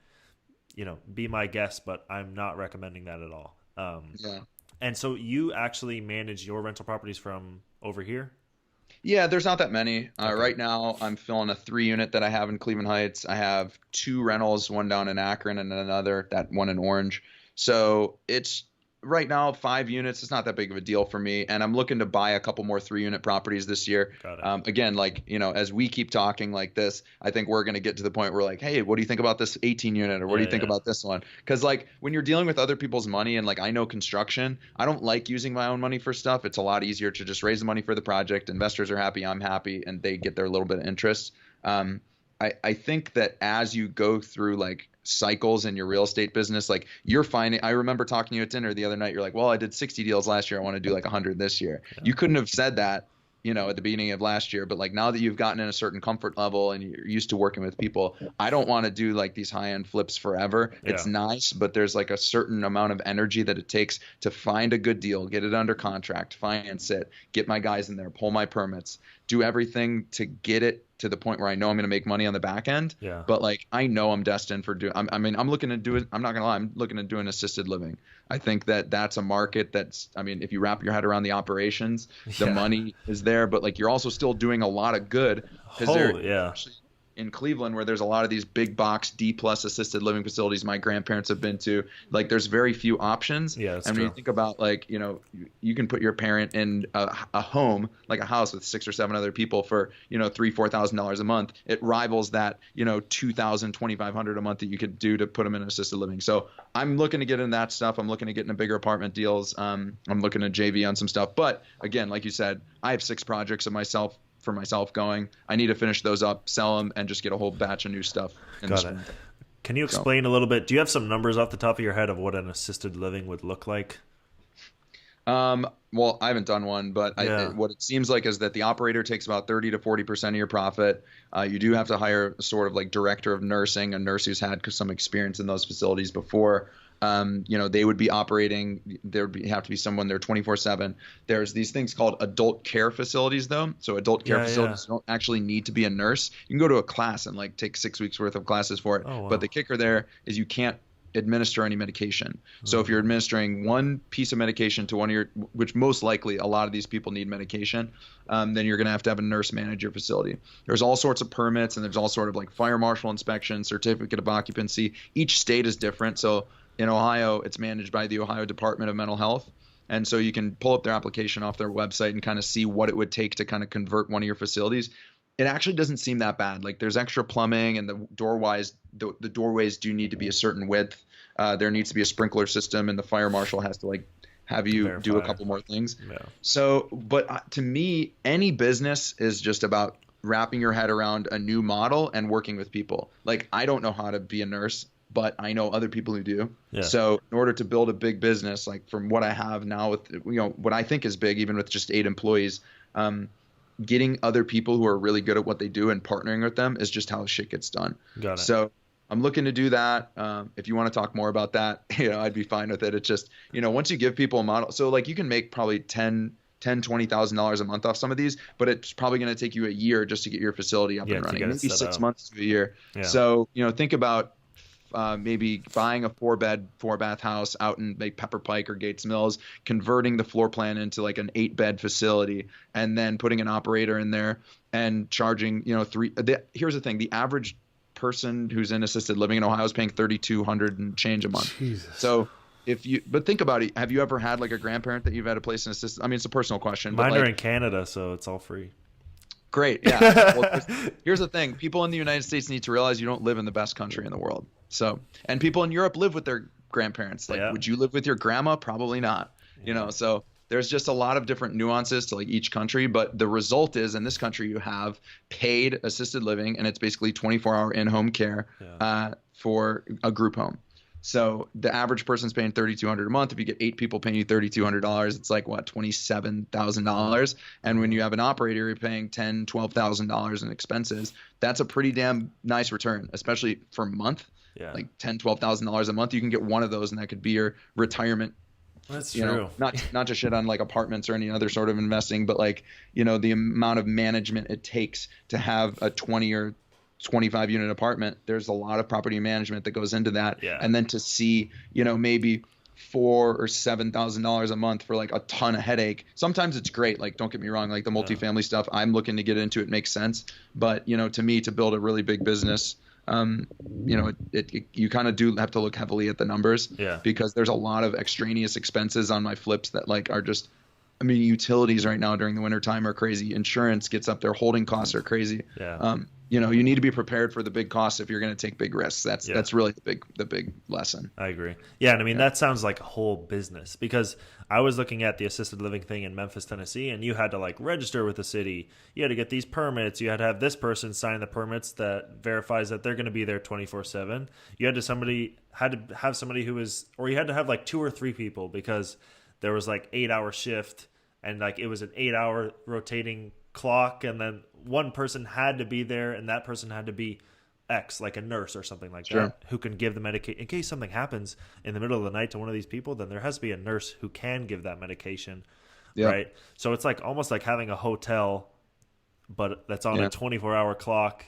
be my guest. But I'm not recommending that at all. Yeah. And so you actually manage your rental properties from over here? Yeah, there's not that many. Okay. Right now, I'm filling a 3 unit that I have in Cleveland Heights. I have two rentals, one down in Akron and another, that one in Orange. So it's right now 5 units. It's not that big of a deal for me. And I'm looking to buy a couple more 3 unit properties this year. Got it. Again, like, as we keep talking like this, I think we're going to get to the point where like, hey, what do you think about this 18 unit? Or what do Yeah, you think yeah. about this one? Because like when you're dealing with other people's money and like I know construction, I don't like using my own money for stuff. It's a lot easier to just raise the money for the project. Investors are happy, I'm happy, and they get their little bit of interest. Um, I think that as you go through like cycles in your real estate business, like you're finding, I remember talking to you at dinner the other night. You're like, well, I did 60 deals last year. I want to do like 100 this year. Yeah. You couldn't have said that, at the beginning of last year, but like now that you've gotten in a certain comfort level and you're used to working with people, I don't want to do like these high end flips forever. It's Yeah. nice, but there's like a certain amount of energy that it takes to find a good deal, get it under contract, finance it, get my guys in there, pull my permits, do everything to get it to the point where I know I'm going to make money on the back end. Yeah. But like I know I'm destined for doing. I'm looking to do it. I'm not going to lie. I'm looking to do an assisted living. I think that that's a market that's. I mean, if you wrap your head around the operations, the Yeah. money is there. But like you're also still doing a lot of good because they're Yeah. actually in Cleveland where there's a lot of these big box D plus assisted living facilities my grandparents have been to. Like there's very few options. Yeah, that's And when you true. think about like, you can put your parent in a home, like a house with 6 or 7 other people for, $3,000-4,000 a month. It rivals that, $2,000-2,500 a month that you could do to put them in assisted living. So I'm looking to get in that stuff. I'm looking to get into bigger apartment deals. I'm looking to JV on some stuff. But again, like you said, I have 6 projects of myself going. I need to finish those up, sell them, and just get a whole batch of new stuff in the Got it. spring. Can you So, explain a little bit? Do you have some numbers off the top of your head of what an assisted living would look like? well, I haven't done one, but Yeah. what it seems like is that the operator takes about 30 to 40% of your profit. You do have to hire a sort of like director of nursing, a nurse who's had some experience in those facilities before. They would be operating. Have to be someone there 24/7. There's these things called adult care facilities, though. So adult care Yeah, facilities don't actually need to be a nurse. You can go to a class and like take 6 weeks worth of classes for it. Oh, wow. But the kicker there is you can't administer any medication. So if you're administering one piece of medication to one of your, which most likely a lot of these people need medication, then you're going to have a nurse manage your facility. There's all sorts of permits and there's all sort of like fire marshal inspection, certificate of occupancy. Each state is different. So in Ohio, it's managed by the Ohio Department of Mental Health. And so you can pull up their application off their website and kind of see what it would take to kind of convert one of your facilities. It actually doesn't seem that bad. Like there's extra plumbing and the doorways do need to be a certain width. There needs to be a sprinkler system and the fire marshal has to like have you do a Verify. couple more things. Yeah. So, but to me, any business is just about wrapping your head around a new model and working with people. Like I don't know how to be a nurse, but I know other people who do. Yeah. So in order to build a big business, like from what I have now with, what I think is big, even with just 8 employees, getting other people who are really good at what they do and partnering with them is just how shit gets done. Got it. So I'm looking to do that. If you want to talk more about that, I'd be fine with it. It's just, once you give people a model, so like you can make probably $20,000 a month off some of these, but it's probably going to take you a year just to get your facility up Yeah, and to running, get it maybe set 6 up. months to a year. Yeah. So, think about maybe buying a 4-bed, 4-bath house out in like Pepper Pike or Gates Mills, converting the floor plan into like an 8-bed facility, and then putting an operator in there and charging, here's the thing, the average person who's in assisted living in Ohio is paying $3,200 and change a month. Jesus. So but think about it. Have you ever had like a grandparent that you've had to place in assisted? I mean, it's a personal question. Mine but are like, in Canada, so it's all free. great. Yeah. Well, here's the thing. People in the United States need to realize you don't live in the best country in the world. So, and people in Europe live with their grandparents. Like, Yeah. would you live with your grandma? Probably not. So there's just a lot of different nuances to like each country, but the result is in this country you have paid assisted living, and it's basically 24-hour in-home care for a group home. So the average person's paying $3,200 a month. If you get 8 people paying you $3,200, it's like what, $27,000. And when you have an operator, you're paying $10,000, $12,000 in expenses. That's a pretty damn nice return, especially for a month. Yeah. Like $10,000, $12,000 a month. You can get one of those, and that could be your retirement. That's true. Not to shit on like apartments or any other sort of investing, but like, the amount of management it takes to have a 20 or 25 unit apartment. There's a lot of property management that goes into that. Yeah. And then to see, maybe $4,000 or $7,000 a month for like a ton of headache. Sometimes it's great. Like, don't get me wrong. Like the multifamily stuff, I'm looking to get into, it makes sense. But, to me, to build a really big business, you kind of do have to look heavily at the numbers, because there's a lot of extraneous expenses on my flips that like are just, utilities right now during the winter time are crazy. Insurance gets up there. Holding costs are crazy. Yeah. You need to be prepared for the big costs if you're going to take big risks. That's really the big lesson. I agree. Yeah. And that sounds like a whole business, because I was looking at the assisted living thing in Memphis, Tennessee, and you had to like register with the city. You had to get these permits. You had to have this person sign the permits that verifies that they're going to be there 24/7. You had to have somebody who was, or you had to have like 2 or 3 people, because there was like 8-hour shift, and like it was an 8-hour rotating clock, and then one person had to be there, and that person had to be X, like a nurse or something like that, who can give the medication in case something happens in the middle of the night to one of these people. Then there has to be a nurse who can give that medication, right? So it's like almost like having a hotel, but that's on a 24-hour clock,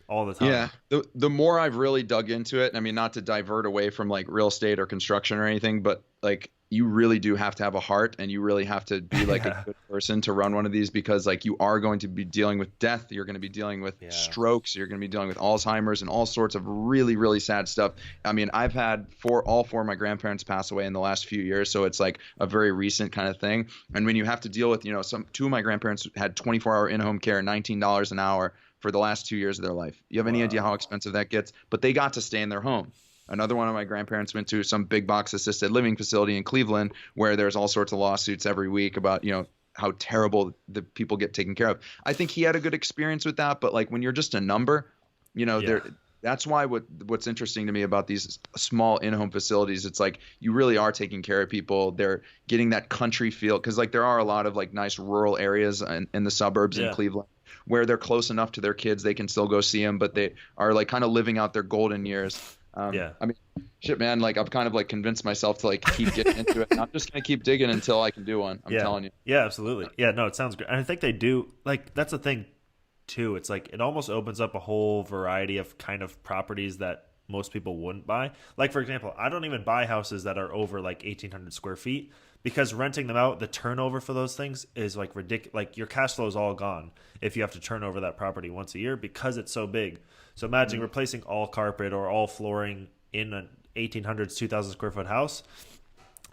all the time. Yeah. The more I've really dug into it, not to divert away from like real estate or construction or anything, but like you really do have to have a heart, and you really have to be like a good person to run one of these, because like you are going to be dealing with death. You're going to be dealing with strokes. You're going to be dealing with Alzheimer's and all sorts of really, really sad stuff. I've had all 4 of my grandparents pass away in the last few years. So it's like a very recent kind of thing. And when you have to deal with, 2 of my grandparents had 24-hour in-home care, $19 an hour for the last 2 years of their life. You have any idea how expensive that gets? But they got to stay in their home. Another one of my grandparents went to some big box assisted living facility in Cleveland, where there's all sorts of lawsuits every week about, how terrible the people get taken care of. I think he had a good experience with that, but like when you're just a number, that's why what's interesting to me about these small in-home facilities, it's like you really are taking care of people. They're getting that country feel, because like there are a lot of like nice rural areas in the suburbs in Cleveland where they're close enough to their kids, they can still go see them, but they are like kind of living out their golden years. Shit, man, like I've kind of like convinced myself to like keep getting into it. And I'm just going to keep digging until I can do one. I'm telling you. Yeah, absolutely. Yeah, no, it sounds great. And I think they do, like, that's the thing too. It's like, it almost opens up a whole variety of kind of properties that most people wouldn't buy. Like, for example, I don't even buy houses that are over like 1,800 square feet, because renting them out, the turnover for those things is like ridiculous. Like your cash flow is all gone if you have to turn over that property once a year, because it's so big. So imagine replacing all carpet or all flooring in an 1,800 to 2,000 square foot house.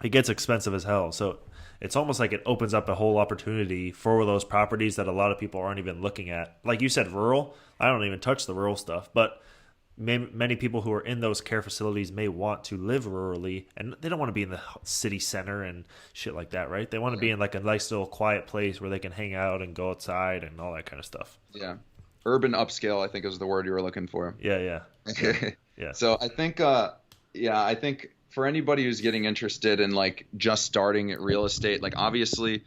It gets expensive as hell. So it's almost like it opens up a whole opportunity for those properties that a lot of people aren't even looking at. Like you said, rural. I don't even touch the rural stuff, but many people who are in those care facilities may want to live rurally, and they don't want to be in the city center and shit like that, right? They want to be in like a nice little quiet place where they can hang out and go outside and all that kind of stuff. Yeah. Urban upscale, I think, is the word you were looking for. Yeah. Yeah. So I think, I think for anybody who's getting interested in like just starting at real estate, like obviously,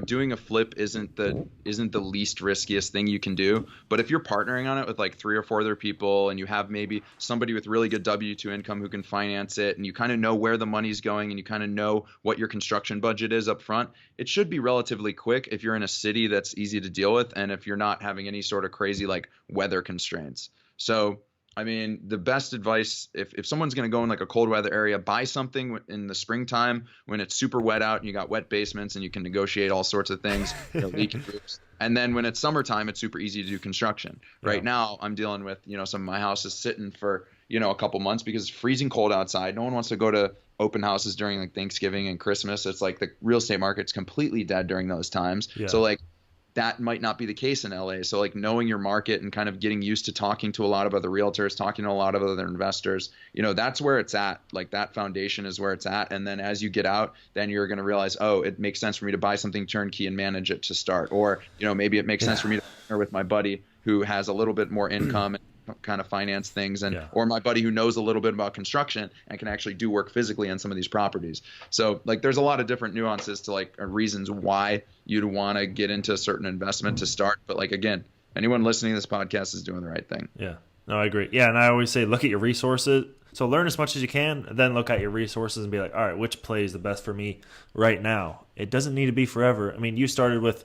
doing a flip isn't the least riskiest thing you can do. But if you're partnering on it with like 3 or 4 other people, and you have maybe somebody with really good W-2 income who can finance it, and you kind of know where the money's going, and you kind of know what your construction budget is up front, it should be relatively quick if you're in a city that's easy to deal with, and if you're not having any sort of crazy like weather constraints. So the best advice, if someone's going to go in like a cold weather area, buy something in the springtime when it's super wet out and you got wet basements and you can negotiate all sorts of things, leaking roofs. And then when it's summertime, it's super easy to do construction. Right now, I'm dealing with, some of my houses sitting for, a couple months because it's freezing cold outside. No one wants to go to open houses during like Thanksgiving and Christmas. It's like the real estate market's completely dead during those times. Yeah. So like, that might not be the case in LA. So like knowing your market and kind of getting used to talking to a lot of other realtors, talking to a lot of other investors, that's where it's at. Like that foundation is where it's at. And then as you get out, then you're going to realize, oh, it makes sense for me to buy something turnkey and manage it to start. Or, maybe it makes sense for me to partner with my buddy who has a little bit more income and kind of finance things, and or my buddy who knows a little bit about construction and can actually do work physically on some of these properties. So like there's a lot of different nuances to like reasons why you'd want to get into a certain investment to start. But like, again, anyone listening to this podcast is doing the right thing. Yeah, no, I agree. Yeah. And I always say, look at your resources. So learn as much as you can, then look at your resources and be like, all right, which play is the best for me right now? It doesn't need to be forever. I mean, you started with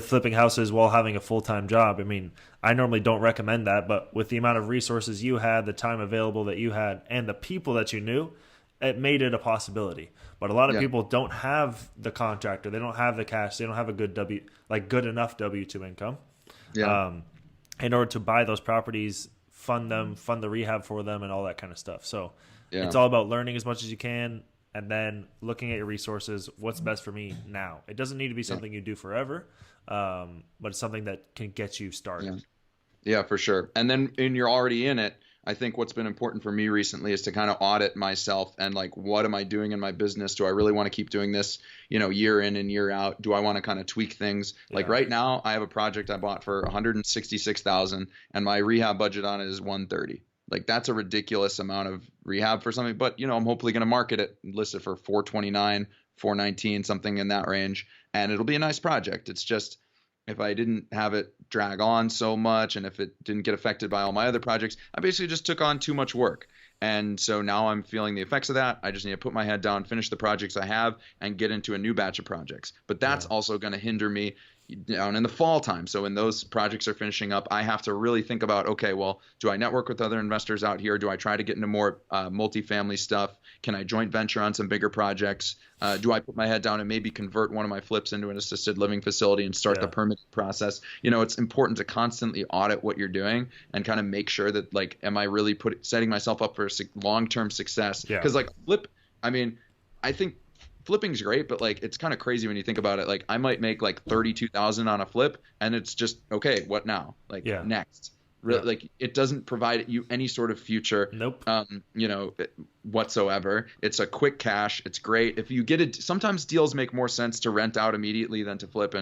flipping houses while having a full-time job. I mean, I normally don't recommend that, but with the amount of resources you had, the time available that you had, and the people that you knew, it made it a possibility. But a lot of people don't have the contractor, they don't have the cash, they don't have a good good enough W-2 income. Yeah. In order to buy those properties, fund the rehab for them, and all that kind of stuff. So it's all about learning as much as you can, and then looking at your resources. What's best for me now? It doesn't need to be something you do forever, but it's something that can get you started. Yeah, for sure. And then when you're already in it, I think what's been important for me recently is to kind of audit myself and like, what am I doing in my business? Do I really want to keep doing this, year in and year out? Do I want to kind of tweak things? Like right now, I have a project I bought for $166,000 and my rehab budget on it is $130,000. Like that's a ridiculous amount of rehab for something, but I'm hopefully going to market it, list it for $429,000, $419,000, something in that range. And it'll be a nice project. It's just, if I didn't have it drag on so much and if it didn't get affected by all my other projects, I basically just took on too much work. And so now I'm feeling the effects of that. I just need to put my head down, finish the projects I have, and get into a new batch of projects. But that's also going to hinder me down in the fall time. So when those projects are finishing up, I have to really think about, okay, well, do I network with other investors out here? Do I try to get into more multifamily stuff? Can I joint venture on some bigger projects? Do I put my head down and maybe convert one of my flips into an assisted living facility and start the permitting process? It's important to constantly audit what you're doing and kind of make sure that, like, am I really setting myself up for long-term success? Because like flip, I mean, I think flipping's great, but like it's kind of crazy when you think about it. Like I might make like 32,000 on a flip, and it's just okay. What now? Like next. Really, like it doesn't provide you any sort of future. Nope. Whatsoever. It's a quick cash. It's great if you get it. Sometimes deals make more sense to rent out immediately than to flip.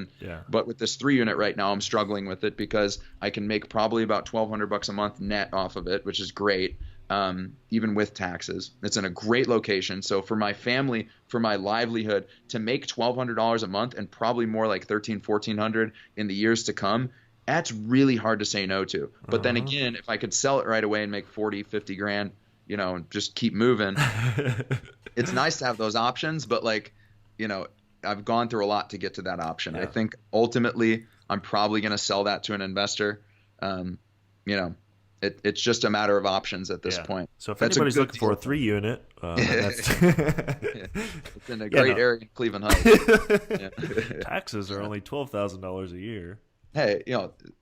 But with this 3-unit right now, I'm struggling with it because I can make probably about $1,200 a month net off of it, which is great. Even with taxes. It's in a great location. So for my family, for my livelihood, to make $1,200 a month and probably more like $1,300, $1,400 in the years to come, that's really hard to say no to. But then again, if I could sell it right away and make 40, 50 grand, and just keep moving, it's nice to have those options. But like, I've gone through a lot to get to that option. I think ultimately I'm probably going to sell that to an investor. It's just a matter of options at this point. So if anybody's looking for a 3-unit, it's in a great area in Cleveland Heights. Taxes are only $12,000 a year. Hey,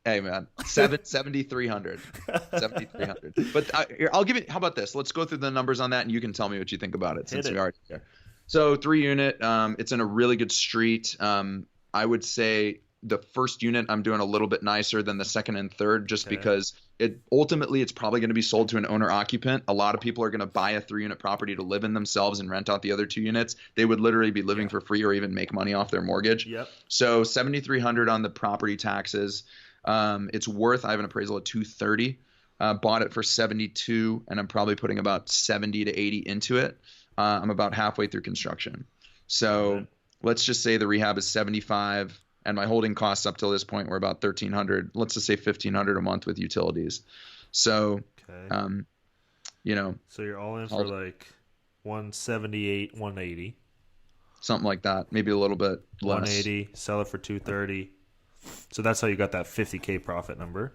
hey man, $7,300. But I'll give it. How about this? Let's go through the numbers on that, and you can tell me what you think about it since we already here. So 3-unit, it's in a really good street. I would say the first unit I'm doing a little bit nicer than the second and third, just because it's probably going to be sold to an owner occupant. A lot of people are going to buy a 3-unit property to live in themselves and rent out the other 2 units. They would literally be living for free or even make money off their mortgage. So $7,300 on the property taxes. It's worth, I have an appraisal of $230. Bought it for $72, and I'm probably putting about $70 to $80 into it. I'm about halfway through construction. So let's just say the rehab is $75. And my holding costs up till this point were about $1,300. Let's just say $1,500 a month with utilities. So, so you're all in for like $178, $180, something like that. Maybe a little bit less. $180. Sell it for $230. So that's how you got that $50K profit number.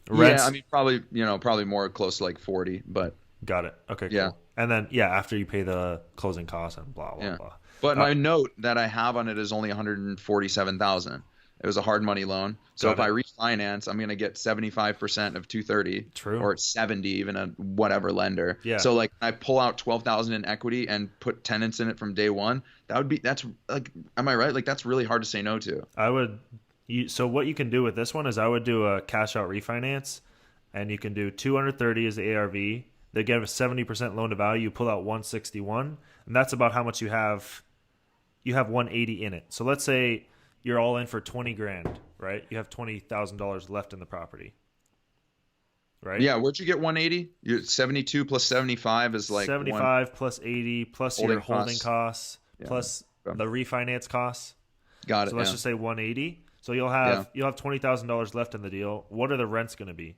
Rents, I mean, probably more close to like 40, but got it. Okay, cool. And then after you pay the closing costs and blah blah blah. But my note that I have on it is only $147,000. It was a hard money loan. So if I refinance, I'm going to get 75% of 230. True. Or 70, even a whatever lender. Yeah. So like I pull out 12,000 in equity and put tenants in it from day one. That's like, am I right? Like that's really hard to say no to. So what you can do with this one is I would do a cash out refinance, and you can do 230 as the ARV. They give a 70% loan to value. You pull out 161, and that's about how much you have. You have 180 in it. So let's say you're all in for 20 grand, right? You have $20,000 left in the property, right? Yeah. Where'd you get 180? You're 72 plus 75 is like 75 plus 80 plus your holding costs plus the refinance costs. Got it. So let's just say 180. So you'll have $20,000 left in the deal. What are the rents going to be?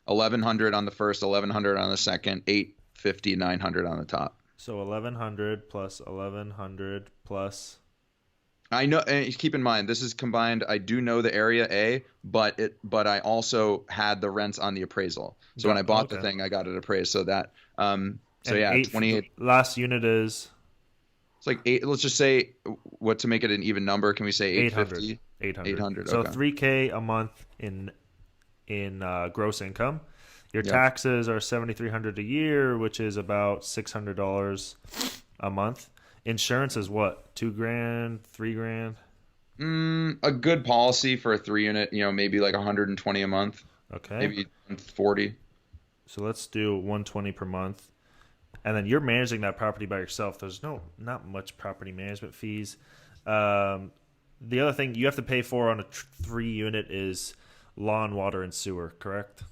1,100 on the first, 1,100 on the second, 850, 900 on the top. So 1,100 plus 1,100 plus. I know, and keep in mind, this is combined. I do know the area A, but I also had the rents on the appraisal. So when I bought the thing, I got it appraised. So that, so yeah, 28. Last unit is. It's like 8. Let's just say, what to make it an even number? Can we say 850? 800. So okay. $3,000 a month in gross income. Your taxes are $7,300 a year, which is about $600 a month. Insurance is what? $2,000, $3,000? A good policy for a 3-unit, maybe like 120 a month. Okay. Maybe 40. So let's do 120 per month. And then you're managing that property by yourself. There's not much property management fees. The other thing you have to pay for on a 3-unit is lawn, water, and sewer, correct?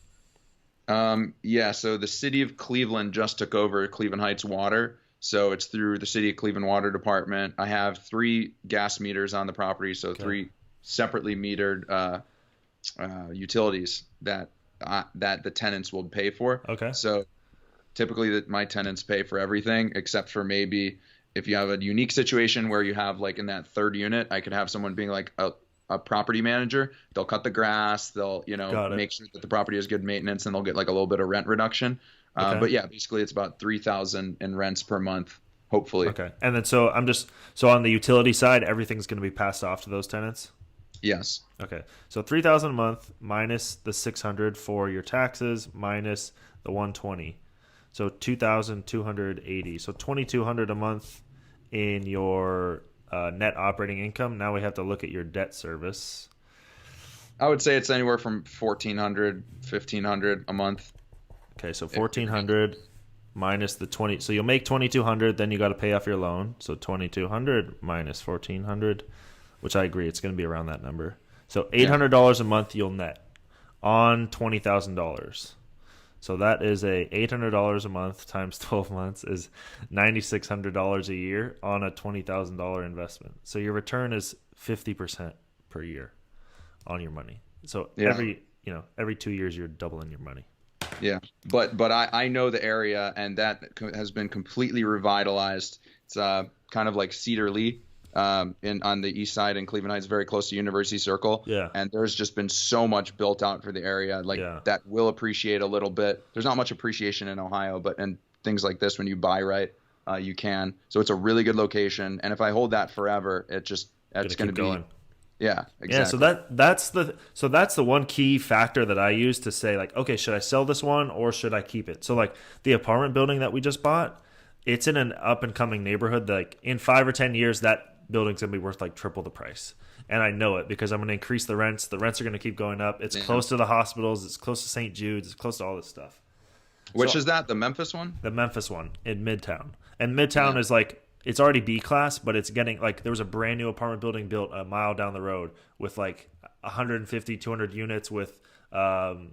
Yeah, so the city of Cleveland just took over Cleveland Heights Water. So it's through the city of Cleveland Water Department. I have 3 gas meters on the property, so 3 separately metered utilities that the tenants will pay for. Okay. So typically my tenants pay for everything except for maybe if you have a unique situation where you have like in that 3rd unit, I could have someone being like a property manager. They'll cut the grass. They'll, make sure that the property has good maintenance, and they'll get like a little bit of rent reduction. But yeah, basically it's about $3,000 in rents per month, hopefully. Okay. And then so on the utility side, everything's going to be passed off to those tenants? Yes. Okay. So $3,000 a month minus the $600 for your taxes minus the $120. So $2,280. So $2,200 a month in your net operating income. Now we have to look at your debt service. I would say it's anywhere from $1,400, $1,500 a month. Okay, so $1,400 minus the 20. So you'll make $2,200, then you got to pay off your loan. So $2,200 minus $1,400, which I agree, it's going to be around that number. So $800 a month you'll net on $20,000. So that is $800 a month times 12 months is $9,600 a year on a $20,000 investment. So your return is 50% per year on your money. So every 2 years you're doubling your money. Yeah, but I know the area, and that has been completely revitalized. It's kind of like Cedar Lee on the east side in Cleveland Heights, very close to University Circle. Yeah. And there's just been so much built out for the area, that will appreciate a little bit. There's not much appreciation in Ohio, but and things like this, when you buy right, you can. So it's a really good location, and if I hold that forever, it's going to be going. Yeah, exactly. Yeah, so that's the one key factor that I use to say, like, okay, should I sell this one or should I keep it? So like the apartment building that we just bought, it's in an up and coming neighborhood. Like in 5 or 10 years, that building's gonna be worth like triple the price, and I know it because I'm gonna increase the rents. The rents are gonna keep going up. It's close to the hospitals. It's close to St. Jude's. It's close to all this stuff. Which is that? The Memphis one? The Memphis one in Midtown, and Midtown is like. It's already B class, but it's getting like there was a brand new apartment building built a mile down the road with like 150, 200 units with retail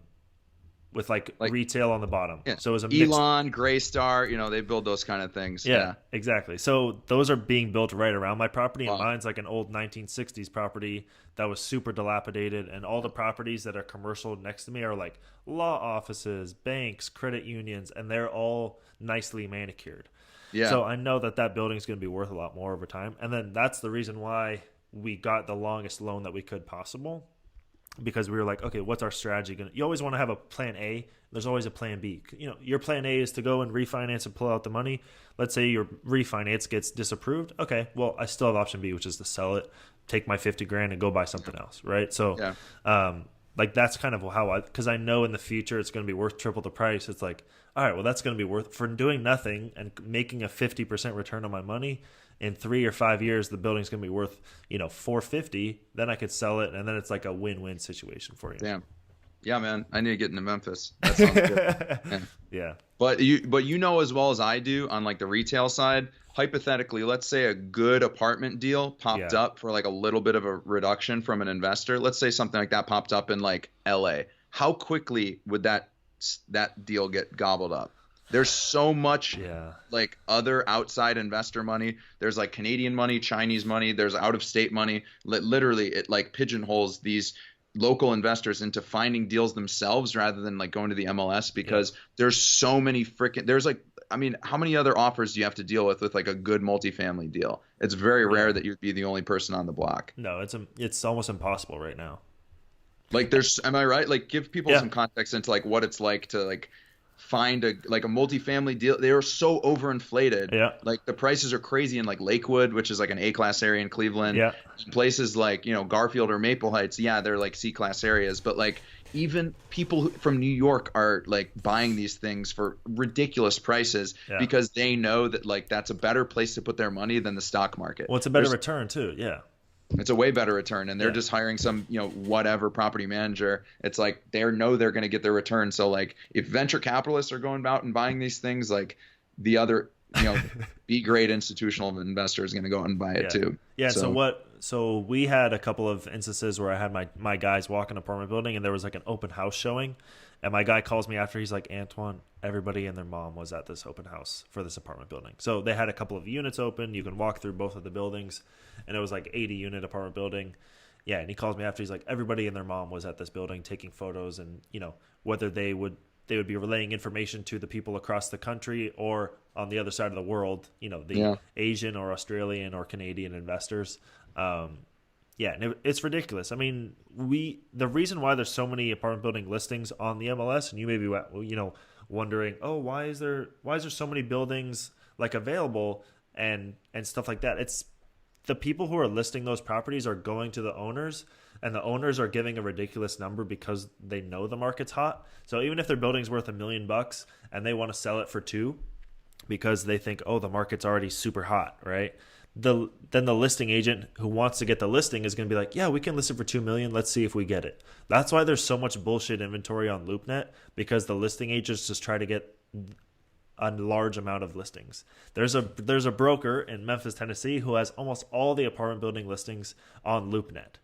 on the bottom. Yeah. So it was a Elon, Greystar, they build those kind of things. Yeah, exactly. So those are being built right around my property, and Wow. mine's like an old 1960s property that was super dilapidated, and all the properties that are commercial next to me are like law offices, banks, credit unions, and they're all nicely manicured. Yeah. So I know that building is going to be worth a lot more over time. And then that's the reason why we got the longest loan that we could possible, because we were like, okay, what's our strategy going to – you always want to have a plan A. There's always a plan B. Your plan A is to go and refinance and pull out the money. Let's say your refinance gets disapproved. Okay, well, I still have option B, which is to sell it, take my $50,000 and go buy something else, right? So Like that's kind of how because I know in the future it's going to be worth triple the price. It's like, all right, well that's going to be worth for doing nothing and making a 50% return on my money. In 3 or 5 years, the building's going to be worth, $450. Then I could sell it, and then it's like a win-win situation for you. Damn. Yeah, man. I need to get into Memphis. That sounds good. Yeah. Yeah. But you know as well as I do on like the retail side, hypothetically, let's say a good apartment deal popped up for like a little bit of a reduction from an investor. Let's say something like that popped up in like LA. How quickly would that deal get gobbled up? There's so much like other outside investor money. There's like Canadian money, Chinese money. There's out of state money. Literally, it like pigeonholes these local investors into finding deals themselves rather than like going to the MLS because there's so many there's like, I mean, how many other offers do you have to deal with like a good multifamily deal? It's very rare that you'd be the only person on the block. No, it's almost impossible right now. Like am I right? Like give people some context into like what it's like to like find a multifamily deal. They are so overinflated. Yeah. Like the prices are crazy in like Lakewood, which is like an A-class area in Cleveland. Yeah. Places like, Garfield or Maple Heights, they're like C-class areas, but like even people from New York are like buying these things for ridiculous prices because they know that like that's a better place to put their money than the stock market. Well, it's a better return too. Yeah. It's a way better return, and they're just hiring some, whatever property manager. It's like they know they're going to get their return. So like if venture capitalists are going out and buying these things, like the other, B-grade institutional investor is going to go out and buy it too. Yeah. So we had a couple of instances where I had my guys walk an apartment building and there was like an open house showing. And my guy calls me after. He's like, Antoine, everybody and their mom was at this open house for this apartment building. So they had a couple of units open. You can walk through both of the buildings. And it was like 80-unit apartment building. Yeah, and he calls me after. He's like, everybody and their mom was at this building taking photos. And, whether they would be relaying information to the people across the country or on the other side of the world, the Asian or Australian or Canadian investors. And it's ridiculous. I mean, the reason why there's so many apartment building listings on the MLS, and you may be, wondering, oh, why is there so many buildings like available and stuff like that? It's the people who are listing those properties are going to the owners, and the owners are giving a ridiculous number because they know the market's hot. So even if their building's worth $1 million and they want to sell it for $2 million because they think, oh, the market's already super hot, right? Then the listing agent who wants to get the listing is going to be like, yeah, we can list it for $2 million. Let's see if we get it. That's why there's so much bullshit inventory on LoopNet, because the listing agents just try to get a large amount of listings. There's a broker in Memphis, Tennessee, who has almost all the apartment building listings on LoopNet.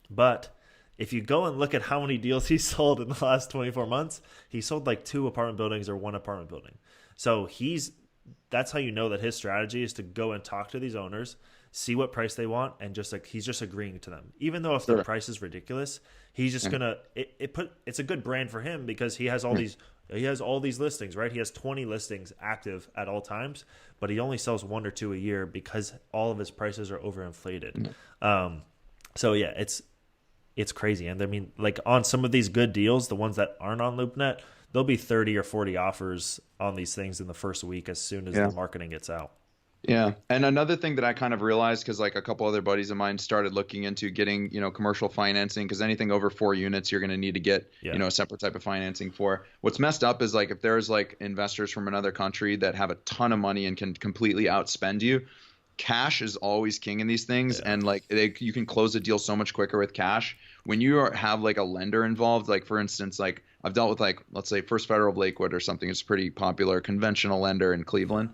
But if you go and look at how many deals he sold in the last 24 months, he sold like 2 apartment buildings or 1 apartment building. So that's how you know that his strategy is to go and talk to these owners, see what price they want, and just like he's just agreeing to them. Even though if the price is ridiculous, he's just gonna it's a good brand for him because he has all these listings, right? He has 20 listings active at all times, but he only sells 1 or 2 a year because all of his prices are overinflated. So yeah, it's crazy. And I mean, like on some of these good deals, the ones that aren't on LoopNet, there'll be 30 or 40 offers on these things in the first week as soon as the marketing gets out. Yeah. And another thing that I kind of realized, because like a couple other buddies of mine started looking into getting, commercial financing, because anything over 4 units, you're going to need to get, a separate type of financing for. What's messed up is like if there's like investors from another country that have a ton of money and can completely outspend you, cash is always king in these things. And like you can close a deal so much quicker with cash. When you have like a lender involved, like for instance, like I've dealt with like, let's say First Federal of Lakewood or something. It's a pretty popular conventional lender in Cleveland.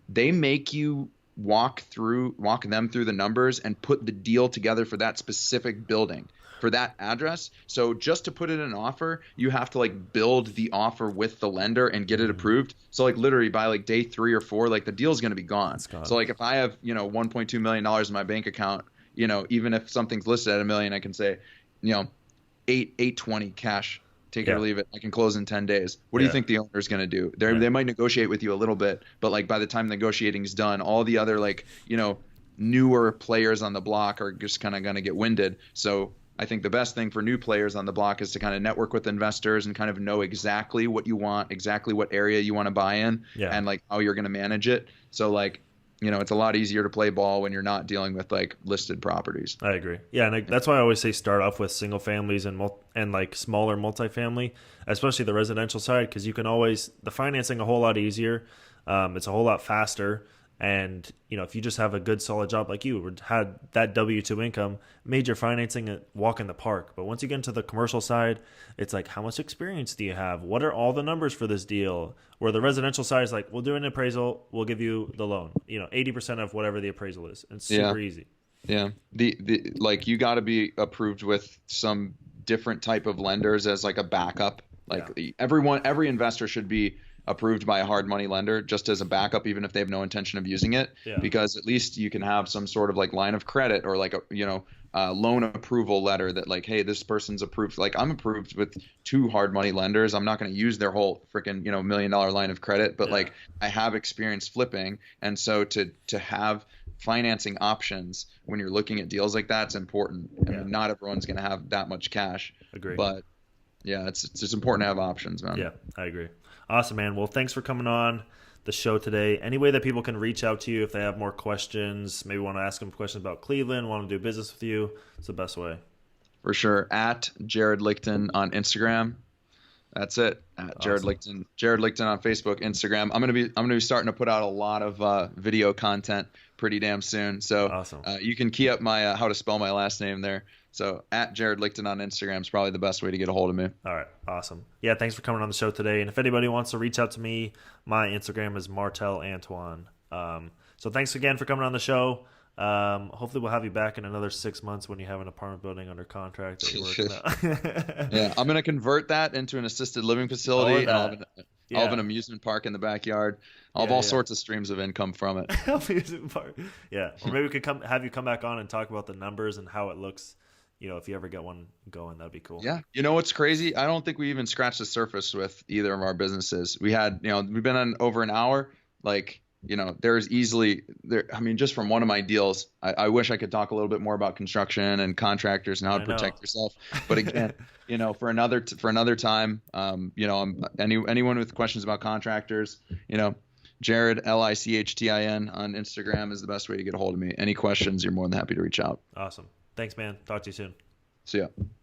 They make you walk them through the numbers and put the deal together for that specific building, for that address. So just to put in an offer, you have to like build the offer with the lender and get it approved. So like literally by like day 3 or 4, like the deal is going to be gone. So like if I have, $1.2 million in my bank account, even if something's listed at $1 million, I can say, 820 cash. Take it or leave it. I can close in 10 days. What do you think the owner's going to do? They might negotiate with you a little bit, but like by the time negotiating is done, all the other like, newer players on the block are just kind of going to get winded. So I think the best thing for new players on the block is to kind of network with investors and kind of know exactly what you want, exactly what area you want to buy in and like how you're going to manage it. So like, it's a lot easier to play ball when you're not dealing with like listed properties. I agree. Yeah, and that's why I always say start off with single families and like smaller multifamily, especially the residential side, because you can always the financing a whole lot easier. It's a whole lot faster, and if you just have a good solid job like you had that W-2 income, made your financing a walk in the park. But once you get into the commercial side, it's like, how much experience do you have? What are all the numbers for this deal? Where the residential side is like, we'll do an appraisal, we'll give you the loan, 80% of whatever the appraisal is. It's super easy. Yeah. The like you got to be approved with some different type of lenders as like a backup. Like every investor should be approved by a hard money lender just as a backup, even if they have no intention of using it, because at least you can have some sort of like line of credit or like a loan approval letter that like, hey, this person's approved. Like I'm approved with 2 hard money lenders. I'm not going to use their whole freaking $1 million line of credit, but like I have experience flipping, and so to have financing options when you're looking at deals like that's important. I mean, not everyone's going to have that much cash. Agree. But yeah, it's just important to have options, man. Yeah, I agree. Awesome, man. Well, thanks for coming on the show today. Any way that people can reach out to you if they have more questions, maybe want to ask them questions about Cleveland, want to do business with you, it's the best way. For sure. At Jared Lichtin on Instagram. That's it. At Jared Lichtin. Jared Lichtin on Facebook, Instagram. I'm gonna be starting to put out a lot of video content pretty damn soon. So awesome. You can key up my how to spell my last name there. So at Jared Lichtin on Instagram is probably the best way to get a hold of me. All right. Awesome. Yeah, thanks for coming on the show today. And if anybody wants to reach out to me, my Instagram is Martel Antoine. So thanks again for coming on the show. Hopefully we'll have you back in another 6 months when you have an apartment building under contract that you're working out. Yeah, I'm going to convert that into an assisted living facility. I'll have an amusement park in the backyard. I'll have all sorts of streams of income from it. Amusement park. Yeah. Or maybe we could have you come back on and talk about the numbers and how it looks. If you ever get one going, that'd be cool. Yeah. You know what's crazy? I don't think we even scratched the surface with either of our businesses. We had, we've been on over an hour. Like, there's easily there. I mean, just from one of my deals, I wish I could talk a little bit more about construction and contractors and how to protect yourself. But again, for another time, anyone with questions about contractors, Jared Lichtin on Instagram is the best way to get a hold of me. Any questions, you're more than happy to reach out. Awesome. Thanks, man. Talk to you soon. See ya.